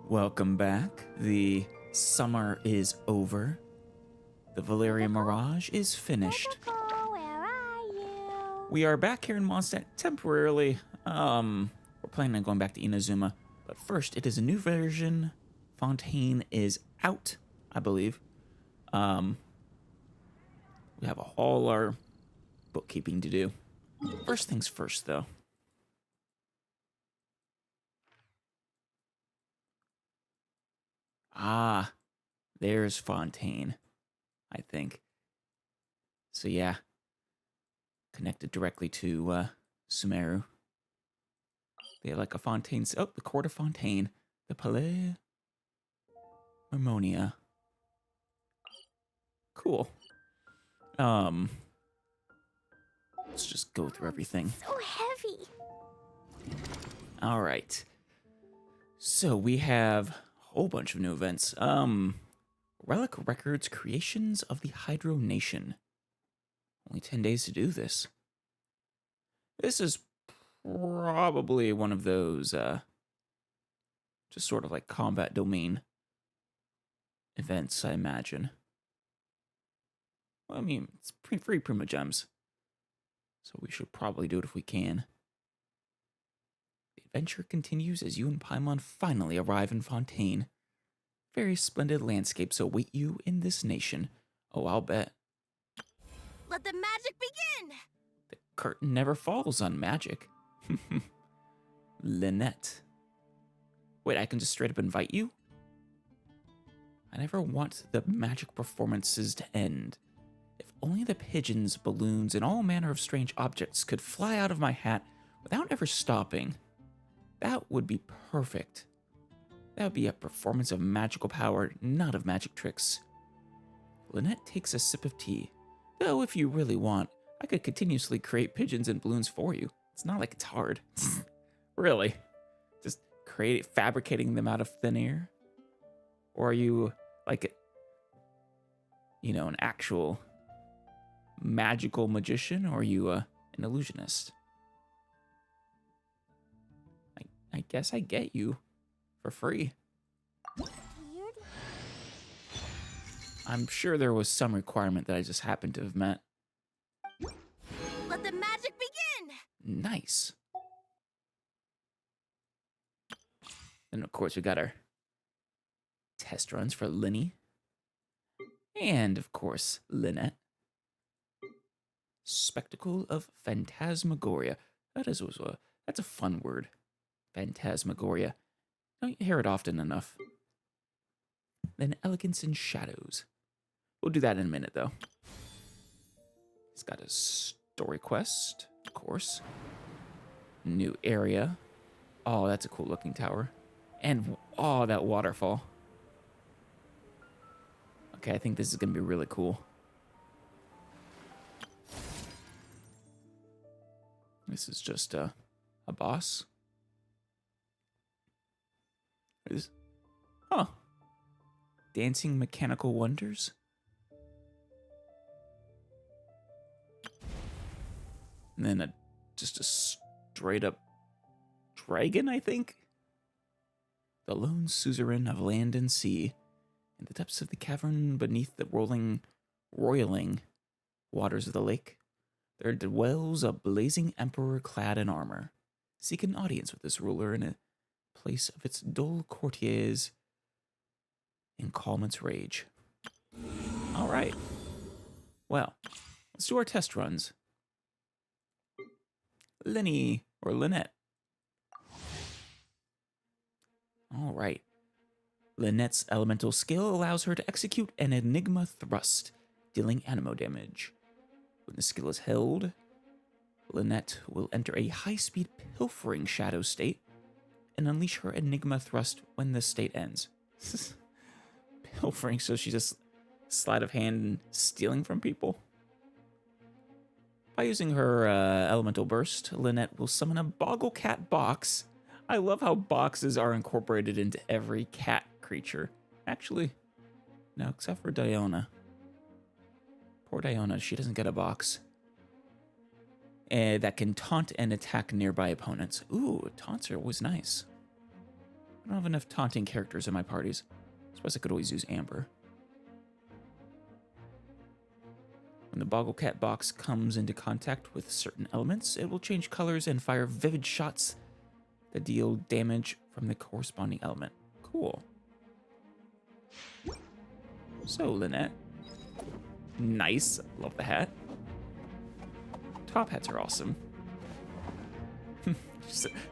Welcome back. The summer is over. The Valeria Mirage is finished. Neko, where are you? We are back here in Mondstadt temporarily. We're planning on going back to Inazuma. But first, it is a new version. Fontaine is out, I believe. We have all our bookkeeping to do. First things first, though. Ah, there's Fontaine, I think. So yeah, connected directly to Sumeru. They have like a Fontaine. Oh, the Court of Fontaine, the Palais Harmonia. Cool. Let's just go through everything. So heavy. All right. So we have a whole bunch of new events. Relic Records Creations of the Hydro Nation. Only 10 days to do this. This is probably one of those, just sort of like combat domain events, I imagine. Well, I mean, it's free Prima Gems. So we should probably do it if we can. The adventure continues as you and Paimon finally arrive in Fontaine. Very splendid landscapes await you in this nation. Oh, I'll bet. Let the magic begin. The curtain never falls on magic. Lynette. Wait, I can just straight up invite you? I never want the magic performances to end. If only the pigeons, balloons, and all manner of strange objects could fly out of my hat without ever stopping. That would be perfect. That would be a performance of magical power, not of magic tricks. Lynette takes a sip of tea. Though if you really want, I could continuously create pigeons and balloons for you. It's not like it's hard. Really. Just fabricating them out of thin air? Or are you like, an actual magical magician? Or are you an illusionist? I guess I get you for free. Weird. I'm sure there was some requirement that I just happened to have met. Let the magic begin. Nice. And of course we got our test runs for Lyney. And of course, Lynette. Spectacle of Phantasmagoria. That's a fun word. Phantasmagoria. Don't hear it often enough. Then Elegance in Shadows. We'll do that in a minute, though. He's got a story quest, of course. New area. Oh, that's a cool looking tower. And, oh, that waterfall. Okay, I think this is going to be really cool. This is just a boss. Huh. Dancing Mechanical Wonders? And then just a straight up dragon, I think? The lone suzerain of land and sea. In the depths of the cavern beneath the roiling waters of the lake, there dwells a blazing emperor clad in armor. Seek an audience with this ruler in a place of its dull courtiers and calm its rage. All right. Well, let's do our test runs. Lyney or Lynette. All right. Lynette's elemental skill allows her to execute an Enigma thrust, dealing animo damage. When the skill is held, Lynette will enter a high-speed pilfering shadow state and unleash her Enigma thrust when the state ends. Pilfering, so she's just sleight of hand and stealing from people. By using her elemental burst, Lynette will summon a Boggle Cat box. I love how boxes are incorporated into every cat creature. Actually, no, except for Diona. Poor Diona, she doesn't get a box. That can taunt and attack nearby opponents. Ooh, taunts are always nice. I don't have enough taunting characters in my parties. I suppose I could always use Amber. When the Boggle Cat box comes into contact with certain elements, it will change colors and fire vivid shots that deal damage from the corresponding element. Cool. So, Lynette. Nice. Love the hat. Top hats are awesome.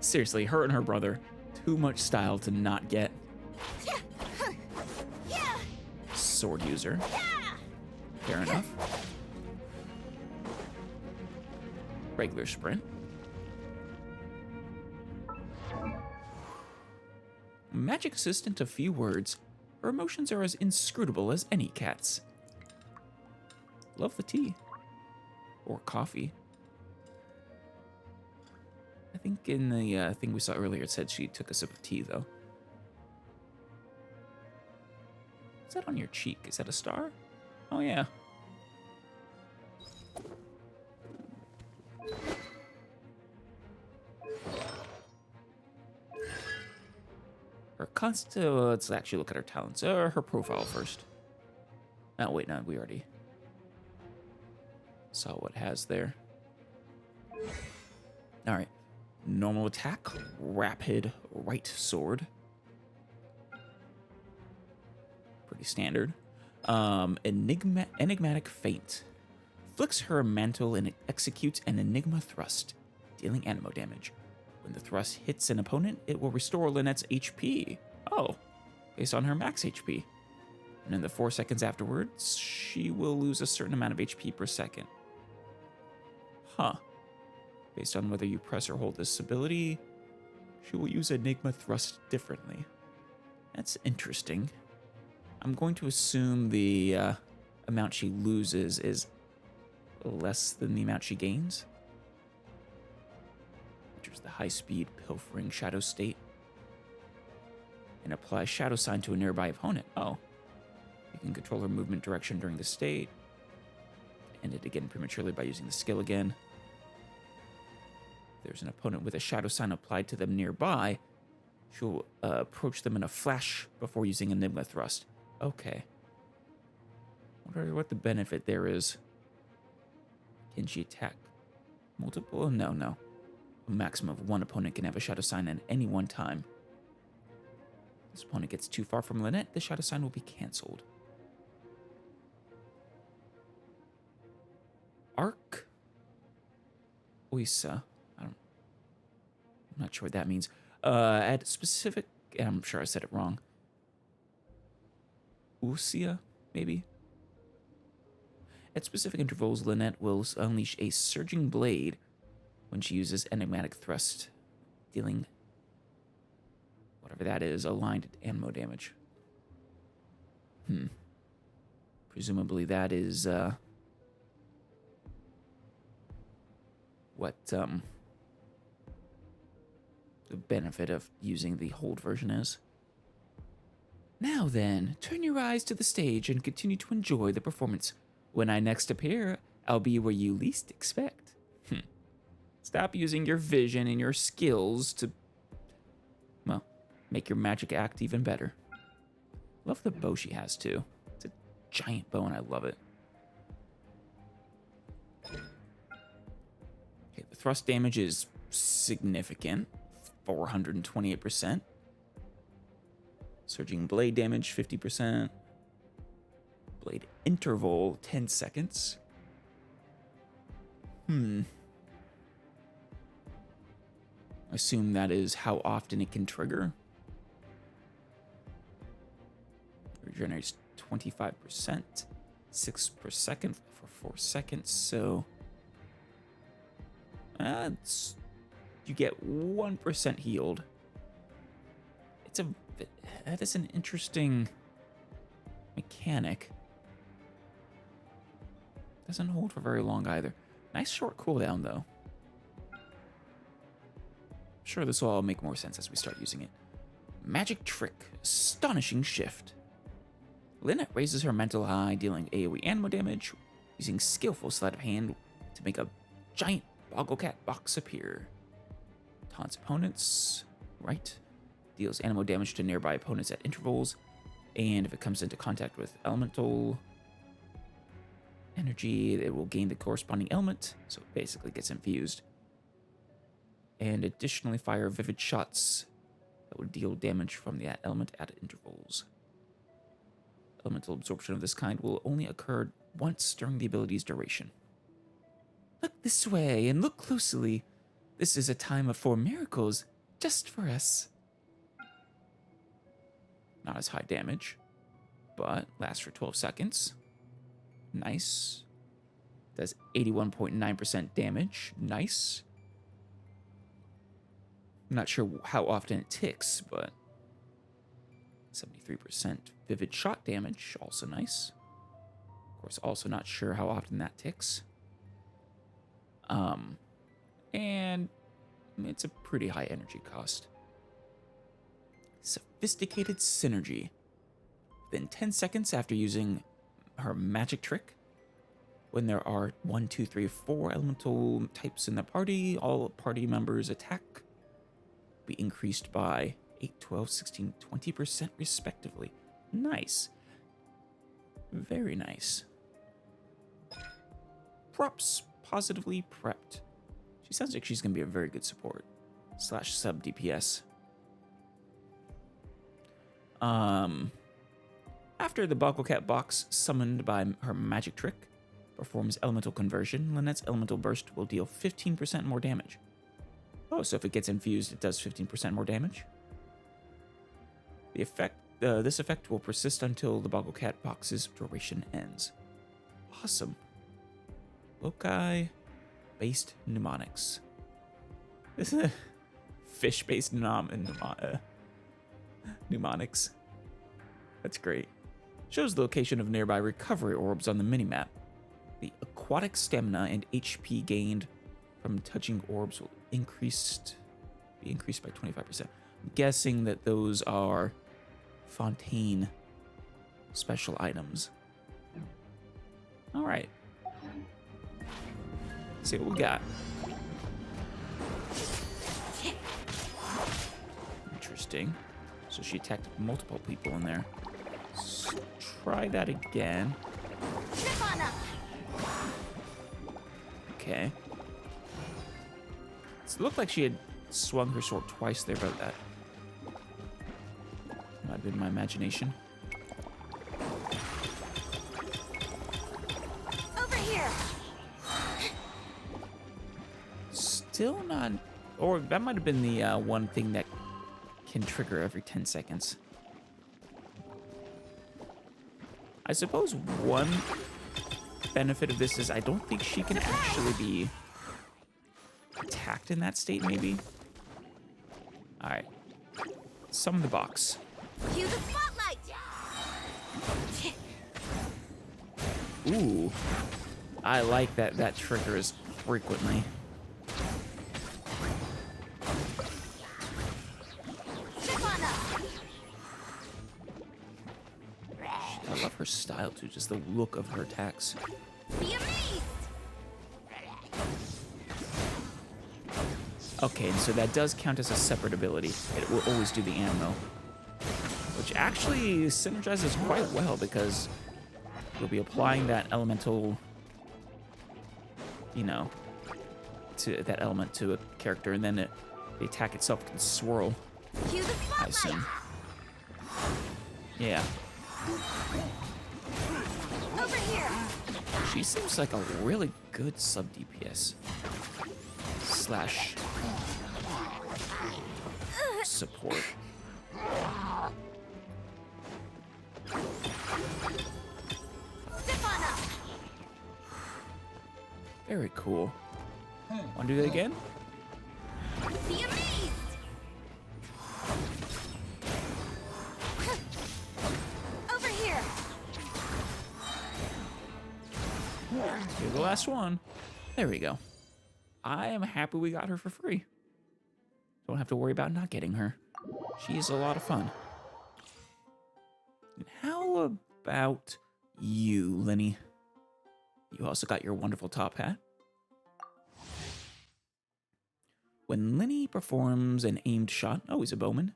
Seriously, her and her brother. Too much style to not get. Sword user. Fair enough. Regular sprint. Magic assistant, a few words. Her emotions are as inscrutable as any cat's. Love the tea. Or coffee. I think in the thing we saw earlier it said she took a sip of tea, though. Is that on your cheek? Is that a star? Oh, yeah. Her let's actually look at her talents. Her profile first. Oh, wait, no, we already saw what it has there. All right. Normal attack, rapid right sword. Pretty standard. Enigmatic feint. Flicks her mantle and executes an enigma thrust, dealing animo damage. When the thrust hits an opponent, it will restore Lynette's HP. Oh, based on her max HP. And in the 4 seconds afterwards, she will lose a certain amount of HP per second. Huh. Based on whether you press or hold this ability, she will use Enigma Thrust differently. That's interesting. I'm going to assume the amount she loses is less than the amount she gains. Enters the high-speed pilfering shadow state. And apply shadow sign to a nearby opponent. Oh. You can control her movement direction during the state. End it again prematurely by using the skill again. If there's an opponent with a shadow sign applied to them nearby, she'll approach them in a flash before using Enigma Thrust. Okay. Wonder what the benefit there is. Can she attack multiple? No. A maximum of one opponent can have a shadow sign at any one time. If this opponent gets too far from Lynette, the shadow sign will be cancelled. Arc Oisa. I'm not sure what that means. At specific, I'm sure I said it wrong. Usia, maybe? At specific intervals, Lynette will unleash a surging blade when she uses enigmatic thrust, dealing whatever that is, aligned animo damage. Presumably that is what the benefit of using the hold version is. Now then, turn your eyes to the stage and continue to enjoy the performance. When I next appear, I'll be where you least expect. Stop using your vision and your skills to, well, make your magic act even better. Love the bow she has, too. It's a giant bow, and I love it. Okay, the thrust damage is significant, 428%. Surging blade damage, 50%. Blade interval, 10 seconds. I assume that is how often it can trigger. Regenerates 25%, 6 per second for 4 seconds. So you get 1% healed. That is an interesting mechanic. Doesn't hold for very long either. Nice short cooldown though. Sure, this will all make more sense as we start using it. Magic trick, astonishing shift. Lynette raises her mental high, dealing AoE animo damage, using skillful sleight of hand to make a giant Boggle Cat box appear. Taunts opponents, right? Deals animal damage to nearby opponents at intervals. And if it comes into contact with elemental energy, it will gain the corresponding element. So it basically gets infused. And additionally, fire vivid shots that will deal damage from that element at intervals. Elemental absorption of this kind will only occur once during the ability's duration. Look this way and look closely. This is a time of 4 miracles just for us. Not as high damage, but lasts for 12 seconds. Nice. Does 81.9% damage. Nice. I'm not sure how often it ticks, but 73% vivid shot damage, also nice. Of course, also not sure how often that ticks. And it's a pretty high energy cost. Sophisticated Synergy. Within 10 seconds after using her magic trick, when there are 1, 2, 3, 4 elemental types in the party, all party members' attack be increased by 8, 12, 16, 20% respectively. Nice. Very nice. Props positively prepped. She sounds like she's going to be a very good support. / sub DPS. After the Bogglecat box summoned by her magic trick performs elemental conversion, Lynette's elemental burst will deal 15% more damage. Oh, so if it gets infused, it does 15% more damage. The effect, this effect will persist until the Bogglecat box's duration ends. Awesome. Loci-based mnemonics. This is a fish-based mnemonics. That's great. Shows the location of nearby recovery orbs on the minimap. The aquatic stamina and HP gained from touching orbs will be increased by 25%. I'm guessing that those are Fontaine special items. All right. Let's see what we got. Interesting. So she attacked multiple people in there. Let's try that again. Okay. It looked like she had swung her sword twice there, but that might have been my imagination. Over here. Still not, or that might have been the one thing that can trigger every 10 seconds. I suppose one benefit of this is I don't think she can actually be attacked in that state, maybe. All right. Summon the box. Cue the spotlight. Ooh. I like that triggers frequently. I love her style too, just the look of her attacks. Be amazed. Okay, and so that does count as a separate ability. It will always do the ammo, which actually synergizes quite well because you'll be applying that elemental, you know, to that element to a character, and then the attack itself can swirl. Cue the I spotlight. assume. Yeah. Over here. She seems like a really good sub DPS / support. Step on up. Very cool. Want to do that again? Be amazed. Over here. Here's the last one. There we go. I am happy we got her for free. Don't have to worry about not getting her. She is a lot of fun. And how about you, Lyney? You also got your wonderful top hat. When Lyney performs an aimed shot, oh, he's a bowman,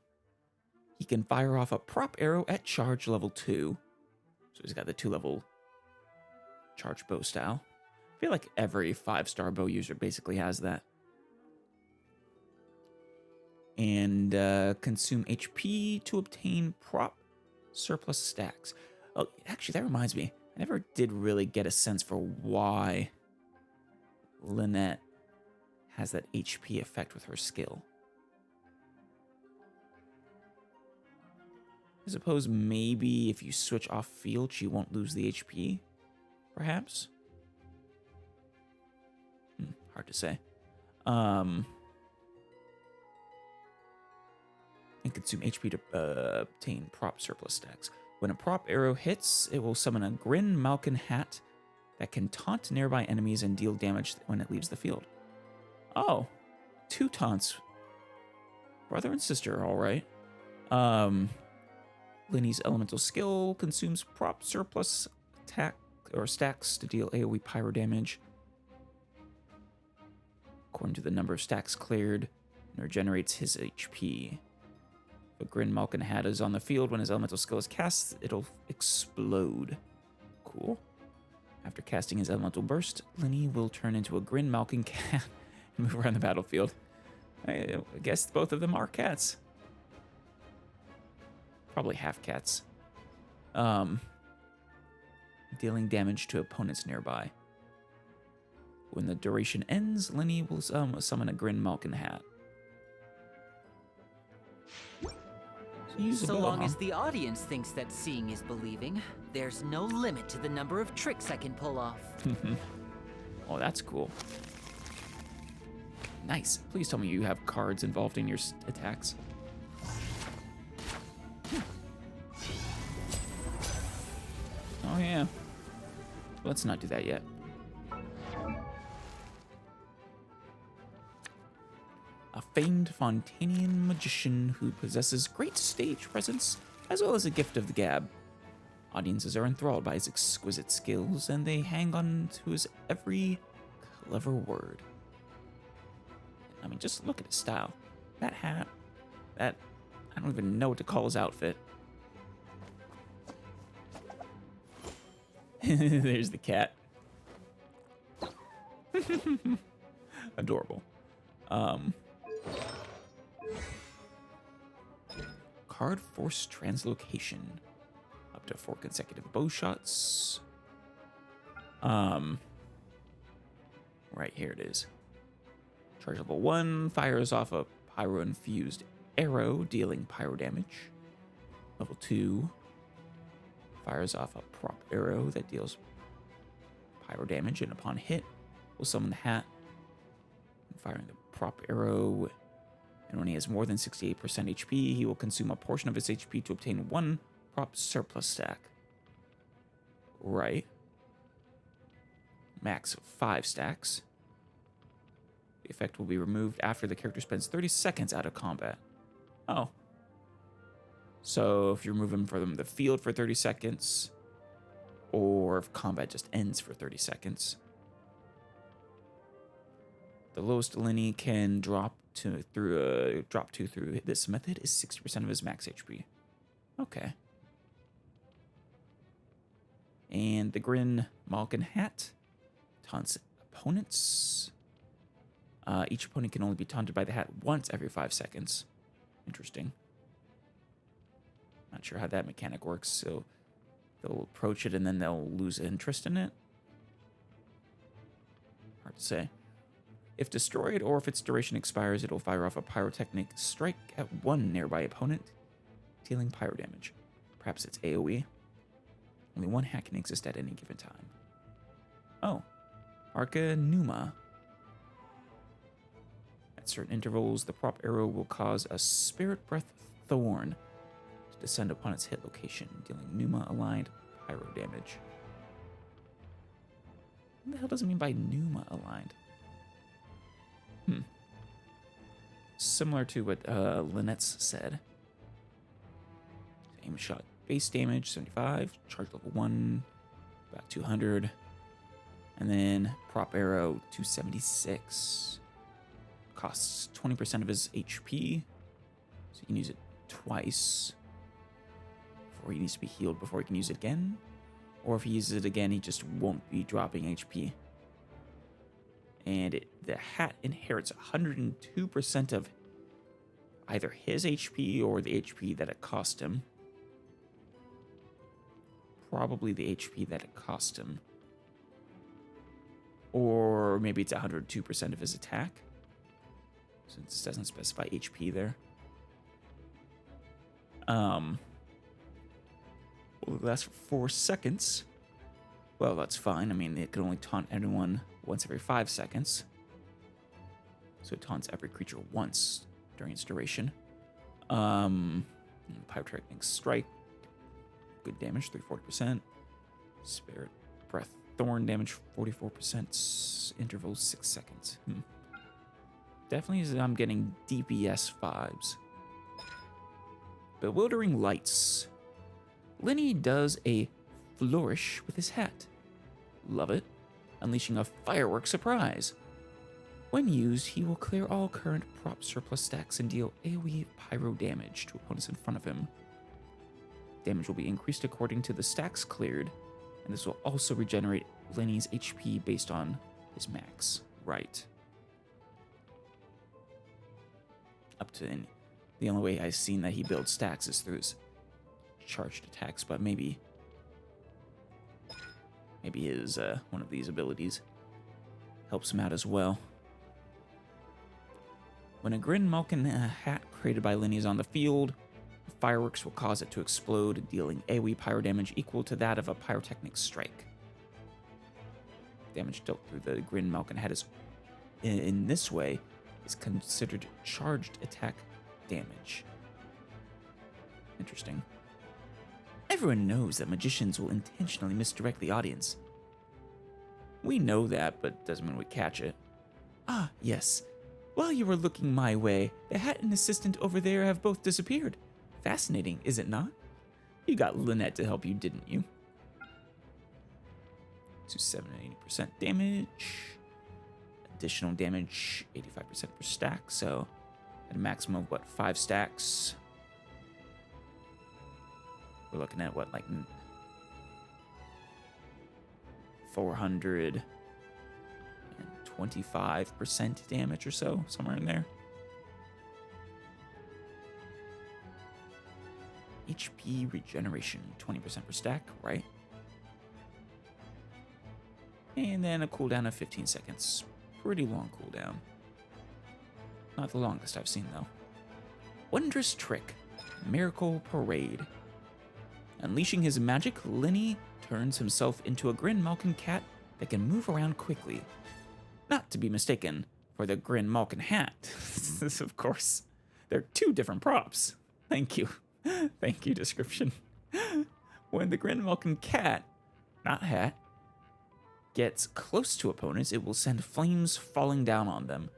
he can fire off a prop arrow at charge level 2. So he's got the 2-level charge bow style. I feel like every 5-star bow user basically has that. And consume HP to obtain prop surplus stacks. Oh, actually, that reminds me. I never did really get a sense for why Lynette has that HP effect with her skill. I suppose maybe if you switch off field, she won't lose the HP, perhaps? Hard to say. And consume HP to obtain prop surplus stacks. When a prop arrow hits, it will summon a Grin Malkin hat that can taunt nearby enemies and deal damage when it leaves the field. Oh, 2 taunts. Brother and sister, all right. Lyney's elemental skill consumes prop surplus attack or stacks to deal AoE pyro damage. According to the number of stacks cleared, and regenerates his HP. If a Grin Malkin hat is on the field when his elemental skill is cast, it'll explode. Cool. After casting his elemental burst, Lyney will turn into a Grin Malkin cat and move around the battlefield. I guess both of them are cats. Probably half cats. Dealing damage to opponents nearby. When the duration ends, Lyney will summon a Grin Malkin hat. So long as the audience thinks that seeing is believing, there's no limit to the number of tricks I can pull off. Oh, that's cool. Nice. Please tell me you have cards involved in your attacks. Oh, yeah. Let's not do that yet. A famed Fontainian magician who possesses great stage presence as well as a gift of the gab. Audiences are enthralled by his exquisite skills and they hang on to his every clever word. I mean, just look at his style. That hat, I don't even know what to call his outfit. There's the cat. Adorable. Card force translocation. Up to 4 consecutive bow shots. Right here it is. Charge level 1 fires off a pyro infused arrow, dealing pyro damage. Level 2 fires off a prop arrow that deals pyro damage, and upon hit, will summon the hat. Firing the prop arrow, and when he has more than 68% HP, he will consume a portion of his HP to obtain 1 prop surplus stack. Right. Max of 5 stacks. The effect will be removed after the character spends 30 seconds out of combat. Oh. So if you remove him from the field for 30 seconds, or if combat just ends for 30 seconds. The lowest Lyney can drop to through this method is 60% of his max HP. Okay. And the Grin Malkin hat taunts opponents. Each opponent can only be taunted by the hat once every 5 seconds. Interesting. Not sure how that mechanic works, so they'll approach it and then they'll lose interest in it. Hard to say. If destroyed or if its duration expires, it'll fire off a pyrotechnic strike at 1 nearby opponent, dealing pyro damage. Perhaps it's AoE. Only 1 hat can exist at any given time. Oh, Arcanuma. At certain intervals, the prop arrow will cause a Spirit Breath Thorn to descend upon its hit location, dealing Numa-aligned pyro damage. What the hell does it mean by Numa-aligned? Similar to what Lynette's said. Aim shot base damage, 75. Charge level 1, about 200. And then prop arrow, 276. Costs 20% of his HP. So you can use it twice before he needs to be healed before he can use it again. Or if he uses it again, he just won't be dropping HP. And the hat inherits 102% of either his HP or the HP that it cost him. Probably the HP that it cost him. Or maybe it's 102% of his attack, since it doesn't specify HP there. Will it last for 4 seconds? Well, that's fine. I mean, it can only taunt anyone once every 5 seconds. So it taunts every creature once during its duration. Pyrotechnic Strike. Good damage, 340%. Spirit Breath Thorn damage, 44%. Interval, 6 seconds. Definitely I'm getting DPS vibes. Bewildering Lights. Lyney does a flourish with his hat. Love it. Unleashing a firework surprise. When used, he will clear all current prop surplus stacks and deal AoE pyro damage to opponents in front of him. Damage will be increased according to the stacks cleared, and this will also regenerate Lyney's HP based on his max. Right. Up to the only way I've seen that he builds stacks is through his charged attacks, but maybe his one of these abilities helps him out as well. When a Grin Malkin hat created by Lyney is on the field, fireworks will cause it to explode, dealing AoE pyro damage equal to that of a pyrotechnic strike. Damage dealt through the Grin Malkin hat is in this way is considered charged attack damage. Interesting. Everyone knows that magicians will intentionally misdirect the audience. We know that, but doesn't mean we catch it. Ah, yes. While you were looking my way, the hat and assistant over there have both disappeared. Fascinating, is it not? You got Lynette to help you, didn't you? To 70% damage. Additional damage, 85% per stack, so at a maximum of, what, 5 stacks? We're looking at, what, like 425% damage or so, somewhere in there. HP regeneration, 20% per stack, right? And then a cooldown of 15 seconds. Pretty long cooldown. Not the longest I've seen, though. Wondrous Trick, Miracle Parade. Unleashing his magic, Lyney turns himself into a Grin Malkin cat that can move around quickly. Not to be mistaken for the Grin Malkin hat. This, of course, they're 2 different props. Thank you. Thank you, description. When the Grin Malkin cat, not hat, gets close to opponents, it will send flames falling down on them,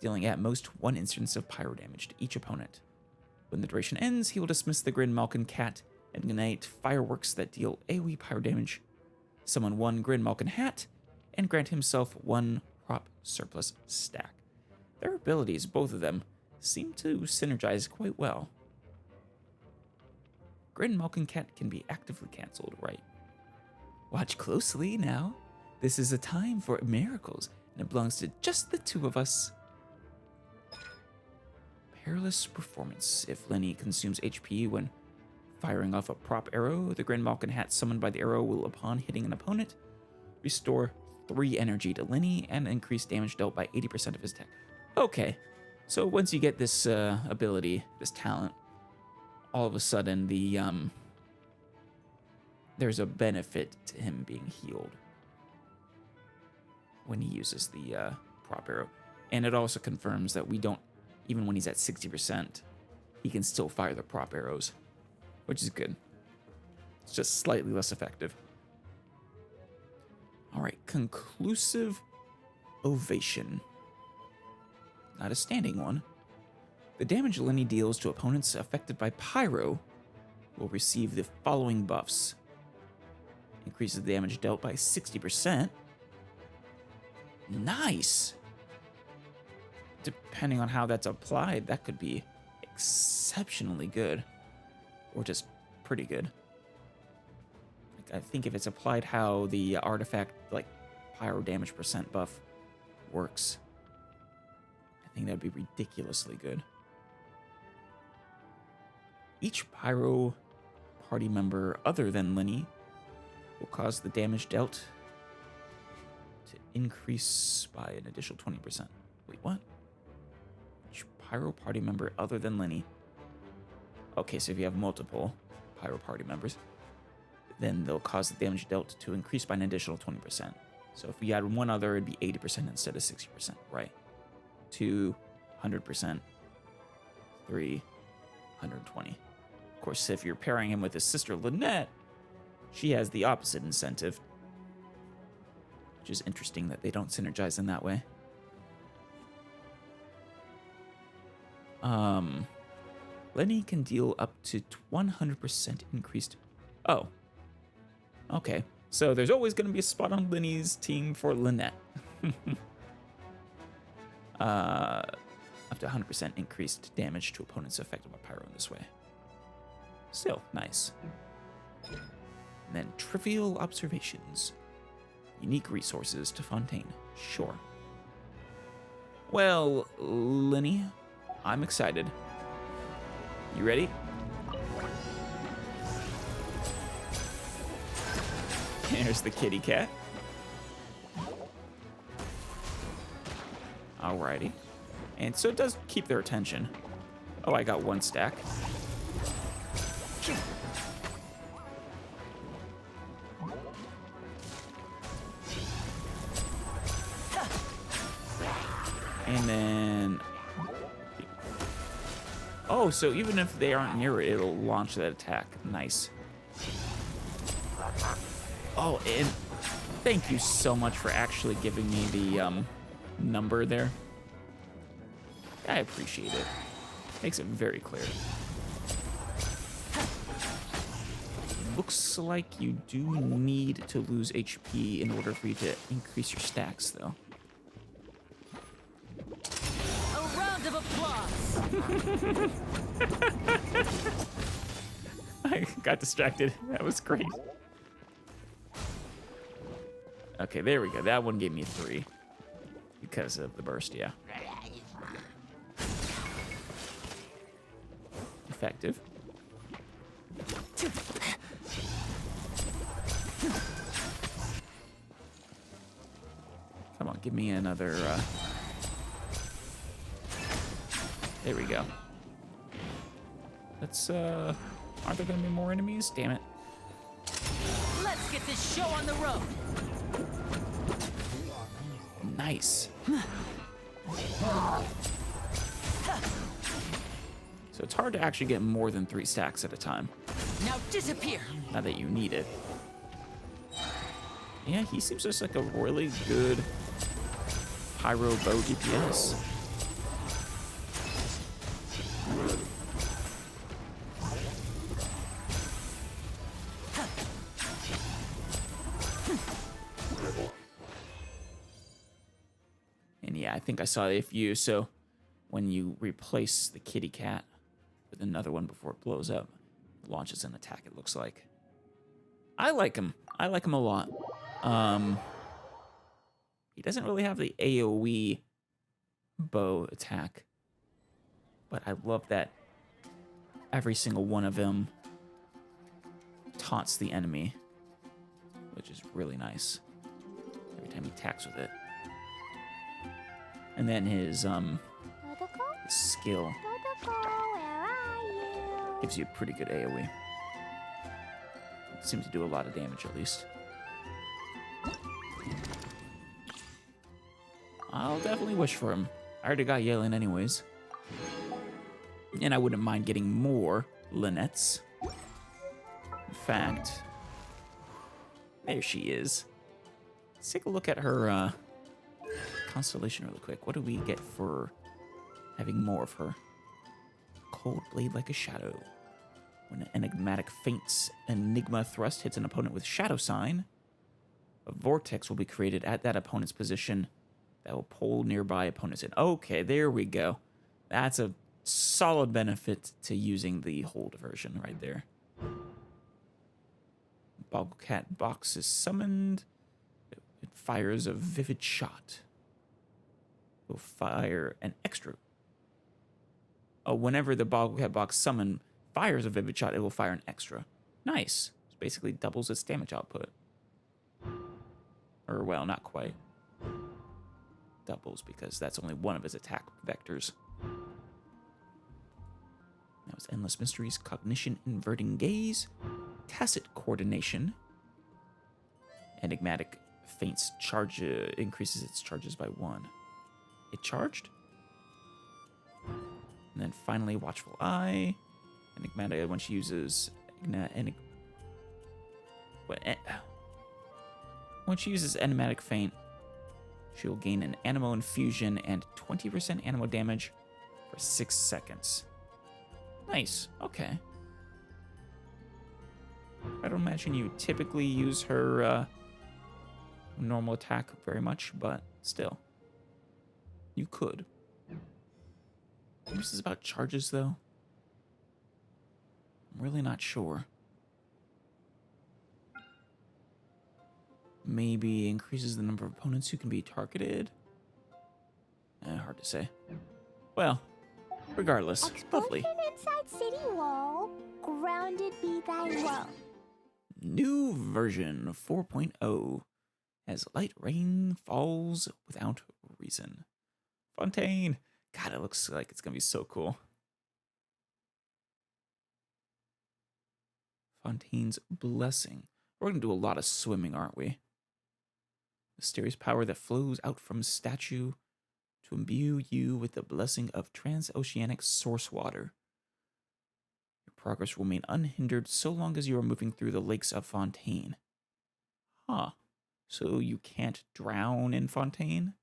dealing at most 1 instance of pyro damage to each opponent. When the duration ends, he will dismiss the Grin Malkin cat and ignite fireworks that deal AoE pyro damage, summon 1 Grin Malkin hat, and grant himself 1 prop surplus stack. Their abilities, both of them, seem to synergize quite well. Grin Malkin cat can be actively cancelled, right? Watch closely now. This is a time for miracles, and it belongs to just the 2 of us. Perilous Performance. If Lyney consumes HP when firing off a prop arrow, the Grin Malkin hat summoned by the arrow will, upon hitting an opponent, restore 3 energy to Lyney and increase damage dealt by 80% of his attack. Okay, so once you get this ability, this talent, all of a sudden there's a benefit to him being healed when he uses the prop arrow. And it also confirms that we don't, even when he's at 60%, he can still fire the prop arrows, which is good. It's just slightly less effective. All right, Conclusive Ovation. Not a standing one. The damage Lyney deals to opponents affected by Pyro will receive the following buffs. Increases the damage dealt by 60%. Nice! Depending on how that's applied, that could be exceptionally good. Or just pretty good. Like, I think if it's applied how the artifact, like, pyro damage % buff works, I think that'd be ridiculously good. Each pyro party member other than Lyney will cause the damage dealt to increase by an additional 20%. Wait, what? Each pyro party member other than Lyney. Okay, so if you have multiple pyro party members, then they'll cause the damage dealt to increase by an additional 20%. So if you add one other, it'd be 80% instead of 60%, right? 2, 100%. 3, 120. Of course, if you're pairing him with his sister Lynette, she has the opposite incentive. Which is interesting that they don't synergize in that way. Lyney can deal up to 100% increased. Oh. Okay. So there's always going to be a spot on Lyney's team for Lynette. Up to 100% increased damage to opponents affected by pyro in this way. Still, nice. And then trivial observations. Unique resources to Fontaine. Sure. Well, Lyney, I'm excited. You ready? Here's the kitty cat. Alrighty. And so it does keep their attention. Oh, I got 1 stack. And then... Oh, so even if they aren't near it, it'll launch that attack. Nice. Oh, and thank you so much for actually giving me the number there. I appreciate it. Makes it very clear. Looks like you do need to lose HP in order for you to increase your stacks, though. A round of applause. I got distracted. That was great. Okay, there we go. That one gave me 3 because of the burst, yeah. Effective. Come on, give me another... There we go. Let's, aren't there gonna be more enemies? Damn it. Let's get this show on the road. Nice. So it's hard to actually get more than 3 stacks at a time. Now disappear. Not that you need it. Yeah, he seems just like a really good pyro bow DPS. And yeah, I think I saw if you, so when you replace the kitty cat with another one before it blows up, it launches an attack, it looks like. I like him. I like him a lot. He doesn't really have the AoE bow attack, but I love that every single one of them taunts the enemy, which is really nice every time he attacks with it. And then his skill gives you a pretty good AoE. It seems to do a lot of damage, at least. I'll definitely wish for him. I already got Yellen anyways. And I wouldn't mind getting more Lynettes. In fact, there she is. Let's take a look at her constellation really quick. What do we get for having more of her? Cold blade like a shadow. When an enigmatic faints enigma thrust hits an opponent with shadow sign, a vortex will be created at that opponent's position that will pull nearby opponents in. Okay, there we go. That's a solid benefit to using the hold version right there. Bogglecat box is summoned. It fires a vivid shot. It will fire an extra. Oh, whenever the Bogglecat box summon fires a vivid shot, it will fire an extra. Nice. It basically doubles its damage output. Or, well, not quite. Doubles, because that's only one of his attack vectors. That was Endless Mysteries, Cognition, Inverting Gaze, Tacit Coordination, Enigmatic Feints charge increases its charges by 1. It charged? And then finally, Watchful Eye. Enigmatic, when she uses when she uses Enigmatic Feint, she will gain an Animo Infusion and 20% Animo damage for 6 seconds. Nice. Okay. I don't imagine you typically use her normal attack very much, but still. You could. This is about charges, though. I'm really not sure. Maybe increases the number of opponents who can be targeted. Hard to say. Well, regardless, lovely. Inside city wall, grounded be thy woe. New version 4.0 as light rain falls without reason. Fontaine. God, it looks like it's going to be so cool. Fontaine's Blessing. We're going to do a lot of swimming, aren't we? Mysterious power that flows out from statue to imbue you with the blessing of transoceanic source water. Your progress will remain unhindered so long as you are moving through the lakes of Fontaine. Huh. So you can't drown in Fontaine?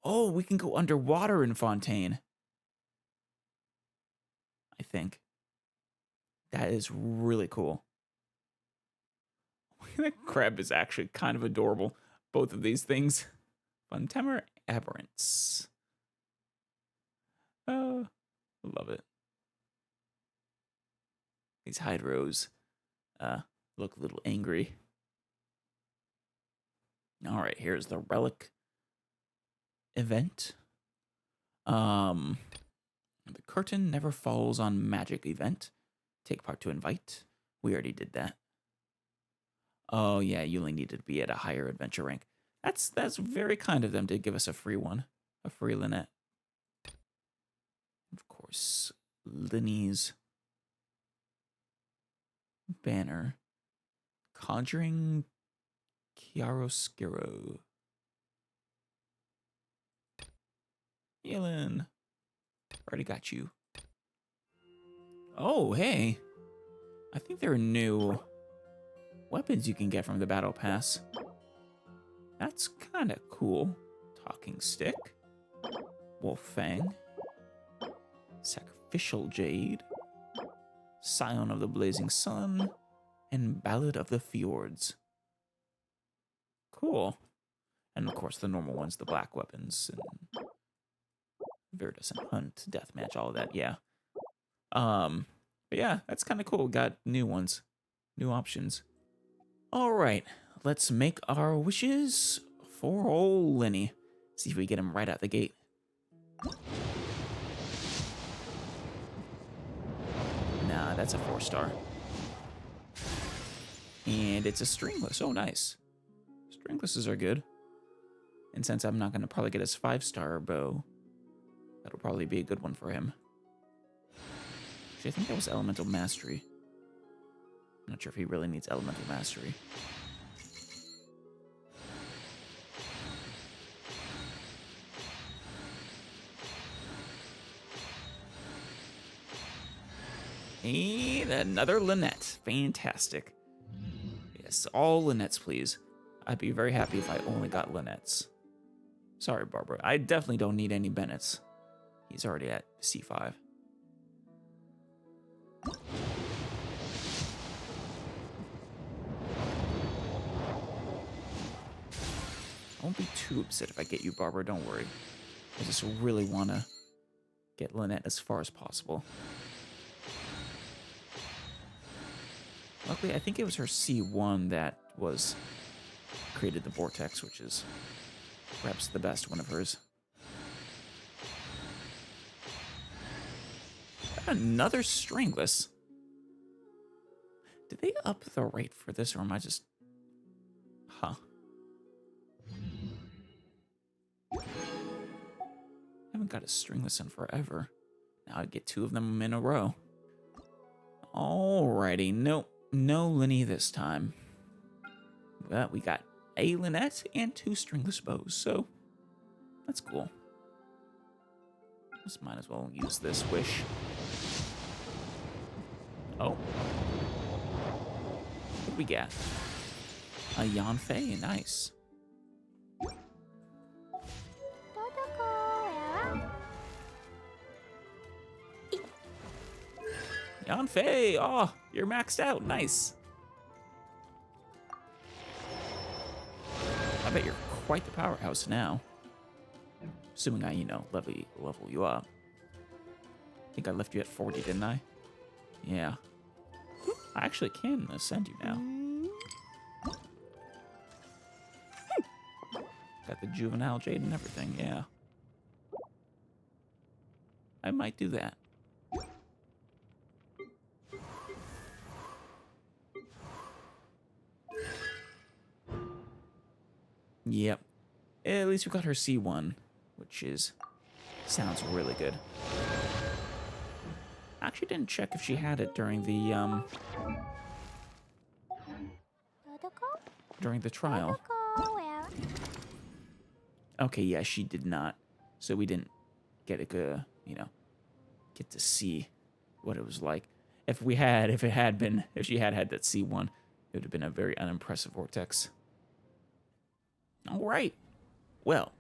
Oh, we can go underwater in Fontaine. I think. That is really cool. That crab is actually kind of adorable. Both of these things. Fontaine Aberrants. Love it. These hydros look a little angry. All right, here's the relic event. The curtain never falls on magic event. Take part to invite. We already did that. Oh yeah, you only needed to be at a higher adventure rank. That's very kind of them to give us a free one, a free Lynette. Of course, Lyney's banner, conjuring Chiaroscuro. Yelin, already got you. Oh hey, I think there are new weapons you can get from the battle pass. That's kind of cool. Talking stick, wolf fang, sacrificial jade, scion of the blazing sun, and ballad of the fjords. Cool. And of course the normal ones, the black weapons and Viridescent Hunt, deathmatch, all of that. Yeah. But yeah, that's kind of cool. Got new ones, new options. All right, let's make our wishes for old Lyney. See if we get him right out the gate. Nah, that's a 4-star. And it's a stringless. Oh, nice. Stringlesses are good. And since I'm not going to probably get his 5-star bow, that'll probably be a good one for him. Actually, I think that was Elemental Mastery. I'm not sure if he really needs Elemental Mastery. And another Lynette. Fantastic. Yes, all Lynettes, please. I'd be very happy if I only got Lynettes. Sorry, Barbara. I definitely don't need any Bennetts. He's already at C5. I won't be too upset if I get you, Barbara. Don't worry. I just really want to get Lynette as far as possible. Luckily, I think it was her C1 that created the vortex, which is perhaps the best one of hers. Another stringless. Did they up the rate for this, or am I just... Huh. Haven't got a stringless in forever. Now I get 2 of them in a row. Alrighty, nope. No Lyney this time. But we got a Lynette and 2 stringless bows, so that's cool. Just might as well use this wish. Oh. What do we got? A Yanfei, nice. Yanfei, oh, you're maxed out, nice. I bet you're quite the powerhouse now. Assuming I, level you up. I think I left you at 40, didn't I? Yeah. I actually can ascend you now. Got the juvenile jade and everything, yeah. I might do that. Yep. At least we got her C1, which sounds really good. I actually didn't check if she had it during the trial. Okay, yeah, she did not. So we didn't get to see what it was like. If she had that C1, it would have been a very unimpressive vortex. All right. Well,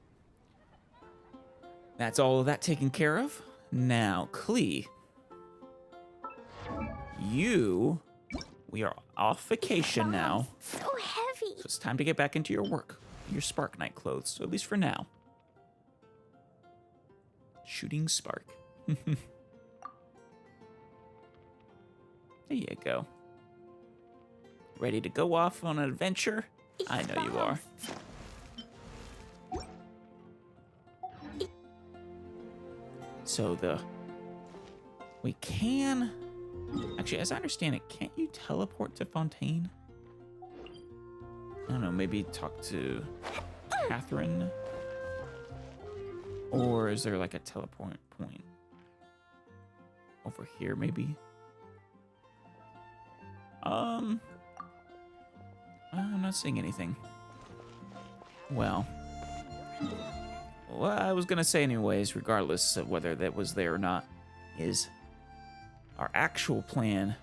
that's all of that taken care of. Now, Klee, we are off vacation now. So heavy. So it's time to get back into your work, your Spark Knight clothes, so at least for now. Shooting Spark. There you go. Ready to go off on an adventure? I know you are. So we can, actually, as I understand it, can't you teleport to Fontaine? I don't know, maybe talk to Catherine? Or is there like a teleport point over here, maybe? I'm not seeing anything. Well, what I was gonna say anyways, regardless of whether that was there or not, is our actual plan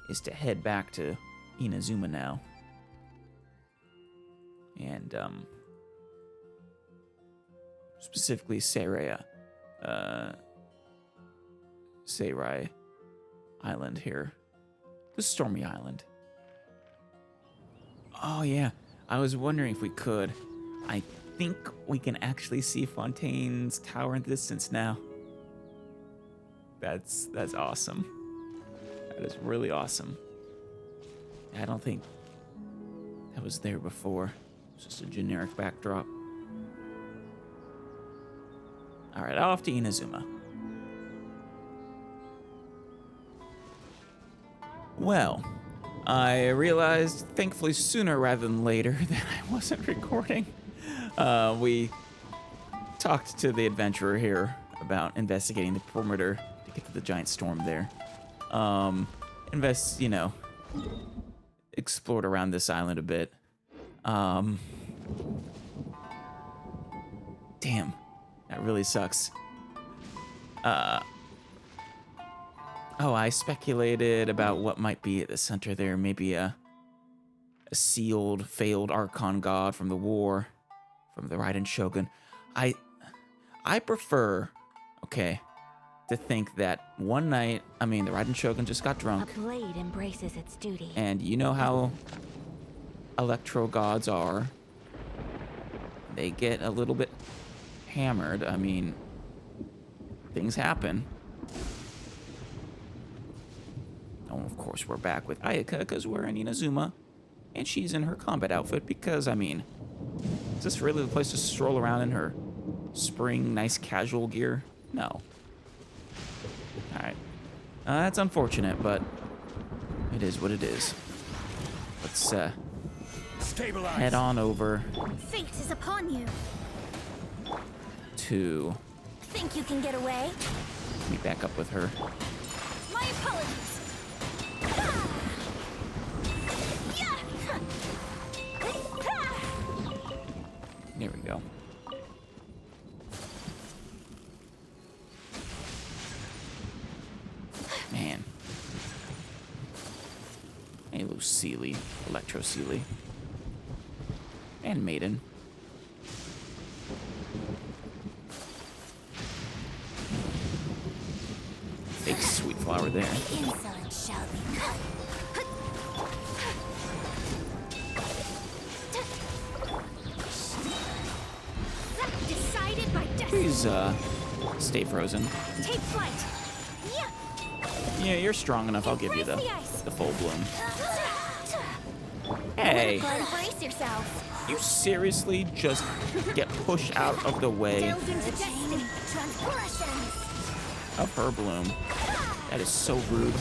is to head back to Inazuma now. And, specifically Serai Island here. The Stormy Island. Oh yeah, I was wondering if we could. I think we can actually see Fontaine's tower in the distance now. That's awesome. That is really awesome. I don't think that was there before. It's just a generic backdrop. All right, off to Inazuma. Well, I realized, thankfully sooner rather than later, that I wasn't recording. We talked to the adventurer here about investigating the perimeter to get to the giant storm there. Explored around this island a bit. Damn, that really sucks. I speculated about what might be at the center there. Maybe a sealed, failed Archon god from the war, from the Raiden Shogun. I prefer, to think that one night, the Raiden Shogun just got drunk. A blade embraces its duty. And you know how Electro gods are. They get a little bit hammered. things happen. Oh, of course, we're back with Ayaka because we're in Inazuma. And she's in her combat outfit because, I mean, is this really the place to stroll around in her spring, nice casual gear? No. Alright. That's unfortunate, but it is what it is. Let's, Stabilize. head on over Fate is upon you. to... Think you can get away? meet back up with her. My apologies. There we go. Man. Hey, Lucille. Electro Sealy. And Maiden. Big sweet flower there. Insolent shall be cut. Decided by destiny. Please, stay frozen. Take flight. Yeah. Yeah, you're strong enough. I'll give you Embrace the ice. the full bloom. Hey, Embrace yourself. you seriously just get pushed out of the way Delve into destiny. Transgressions. of her bloom? That is so rude.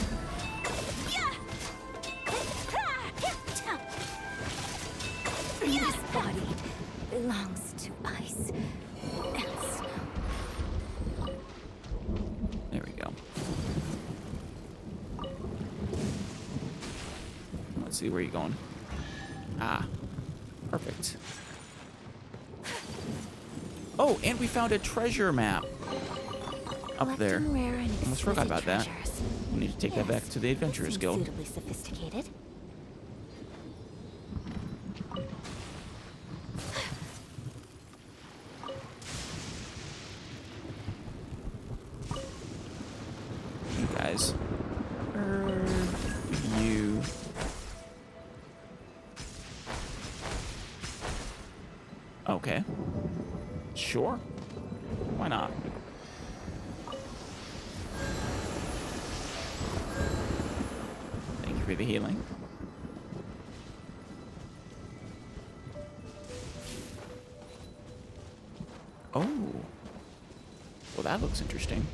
This body belongs to ice and snow. There we go. Let's see where you're going. Ah, perfect. Oh, and we found a treasure map up there. Collecting rare and Almost forgot exquisite about that. treasures. We need to take that back to the That Adventurers seems Guild. Suitably sophisticated. You guys. You. Okay. Sure. Why not? Thank you for the healing. Oh. Well, that looks interesting.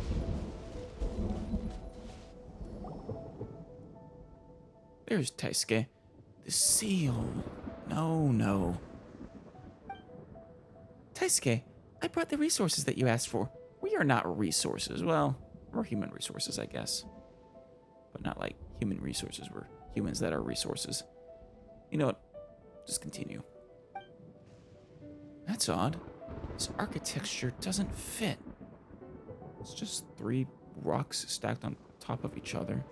There's Taisuke. The seal. No. Taisuke, I brought the resources that you asked for. We are not resources. Well, we're human resources, I guess. But not like human resources. We're humans that are resources. You know what? Just continue. That's odd. This architecture doesn't fit. It's just 3 rocks stacked on top of each other.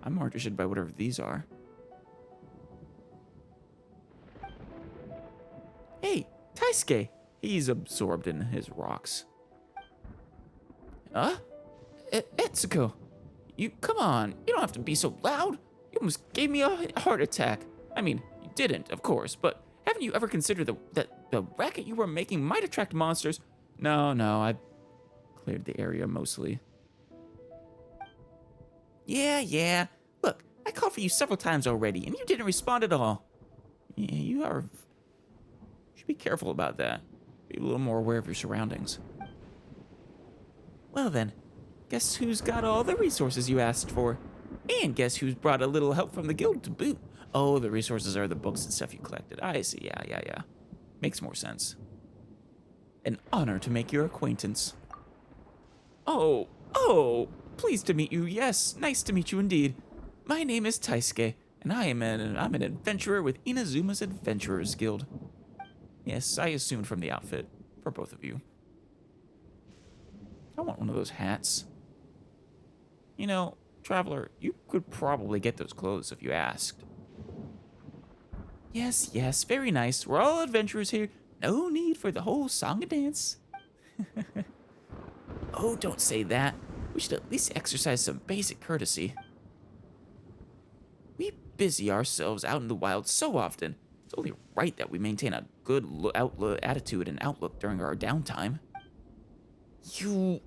I'm more interested by whatever these are. Hey, Taisuke! He's absorbed in his rocks. Huh? Etsuko! You, come on, you don't have to be so loud. You almost gave me a heart attack. I mean, you didn't, of course, but haven't you ever considered that the racket you were making might attract monsters? No, I cleared the area mostly. Yeah. Look, I called for you several times already, and you didn't respond at all. Yeah, you should be careful about that. Be a little more aware of your surroundings. Well then, guess who's got all the resources you asked for? And guess who's brought a little help from the guild to boot? Oh, the resources are the books and stuff you collected. I see, yeah. Makes more sense. An honor to make your acquaintance. Oh, pleased to meet you. Yes, nice to meet you indeed. My name is Taisuke, and I'm an adventurer with Inazuma's Adventurers Guild. Yes, I assumed from the outfit for both of you. I want one of those hats. You know, traveler, you could probably get those clothes if you asked. Yes, very nice. We're all adventurers here. No need for the whole song and dance. Oh, don't say that. We should at least exercise some basic courtesy. We busy ourselves out in the wild so often. It's only right that we maintain a good attitude and outlook during our downtime. You...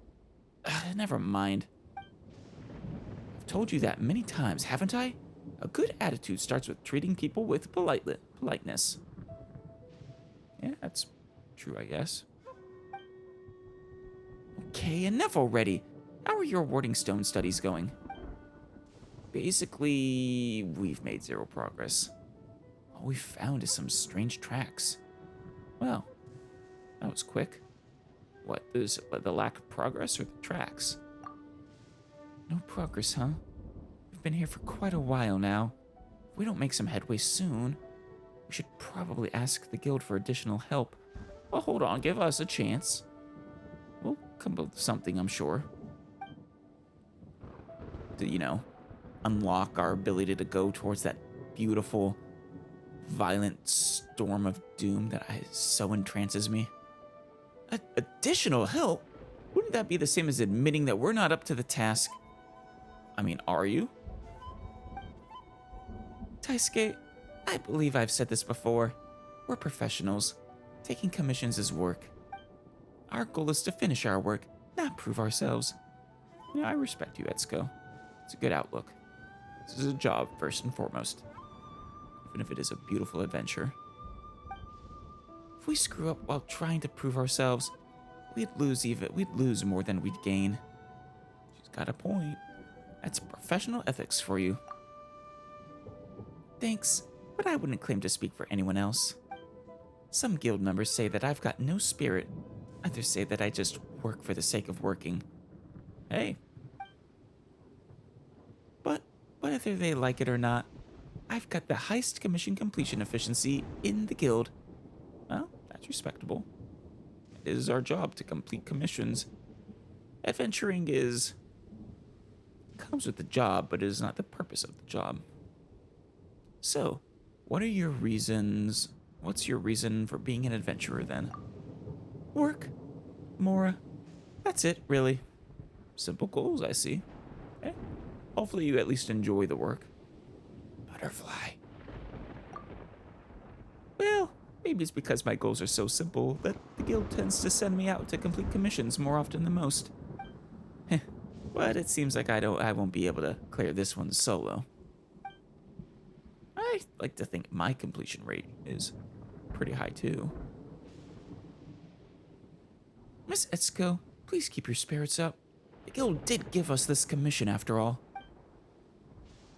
Never mind. I've told you that many times, haven't I? A good attitude starts with treating people with politeness. Yeah, that's true, I guess. Okay, enough already. How are your warding stone studies going? Basically, we've made zero progress. All we found is some strange tracks. Well, that was quick. What, is it the lack of progress or the tracks? No progress, huh? We've been here for quite a while now. If we don't make some headway soon, we should probably ask the guild for additional help. Well, hold on, give us a chance. We'll come up with something, I'm sure. To, you know, unlock our ability to go towards that beautiful, violent storm of doom that so entrances me. Additional help? Wouldn't that be the same as admitting that we're not up to the task? I mean, are you? Taisuke, I believe I've said this before. We're professionals. Taking commissions is work. Our goal is to finish our work, not prove ourselves. Yeah, I respect you, Etsuko. It's a good outlook. This is a job, first and foremost. Even if it is a beautiful adventure. If we screw up while trying to prove ourselves, we'd lose more than we'd gain. She's got a point. That's professional ethics for you. Thanks, but I wouldn't claim to speak for anyone else. Some guild members say that I've got no spirit. Others say that I just work for the sake of working. Hey. But whether they like it or not, I've got the highest commission completion efficiency in the guild. Well, that's respectable. It is our job to complete commissions. Adventuring comes with the job, but it is not the purpose of the job. So, what are your reasons? What's your reason for being an adventurer then? Work. Mora. That's it, really. Simple goals, I see. Okay. Hopefully you at least enjoy the work. Butterfly. Well, maybe it's because my goals are so simple that the guild tends to send me out to complete commissions more often than most. But it seems like I won't be able to clear this one solo. I like to think my completion rate is pretty high too. Miss Etsuko, please keep your spirits up. The guild did give us this commission after all.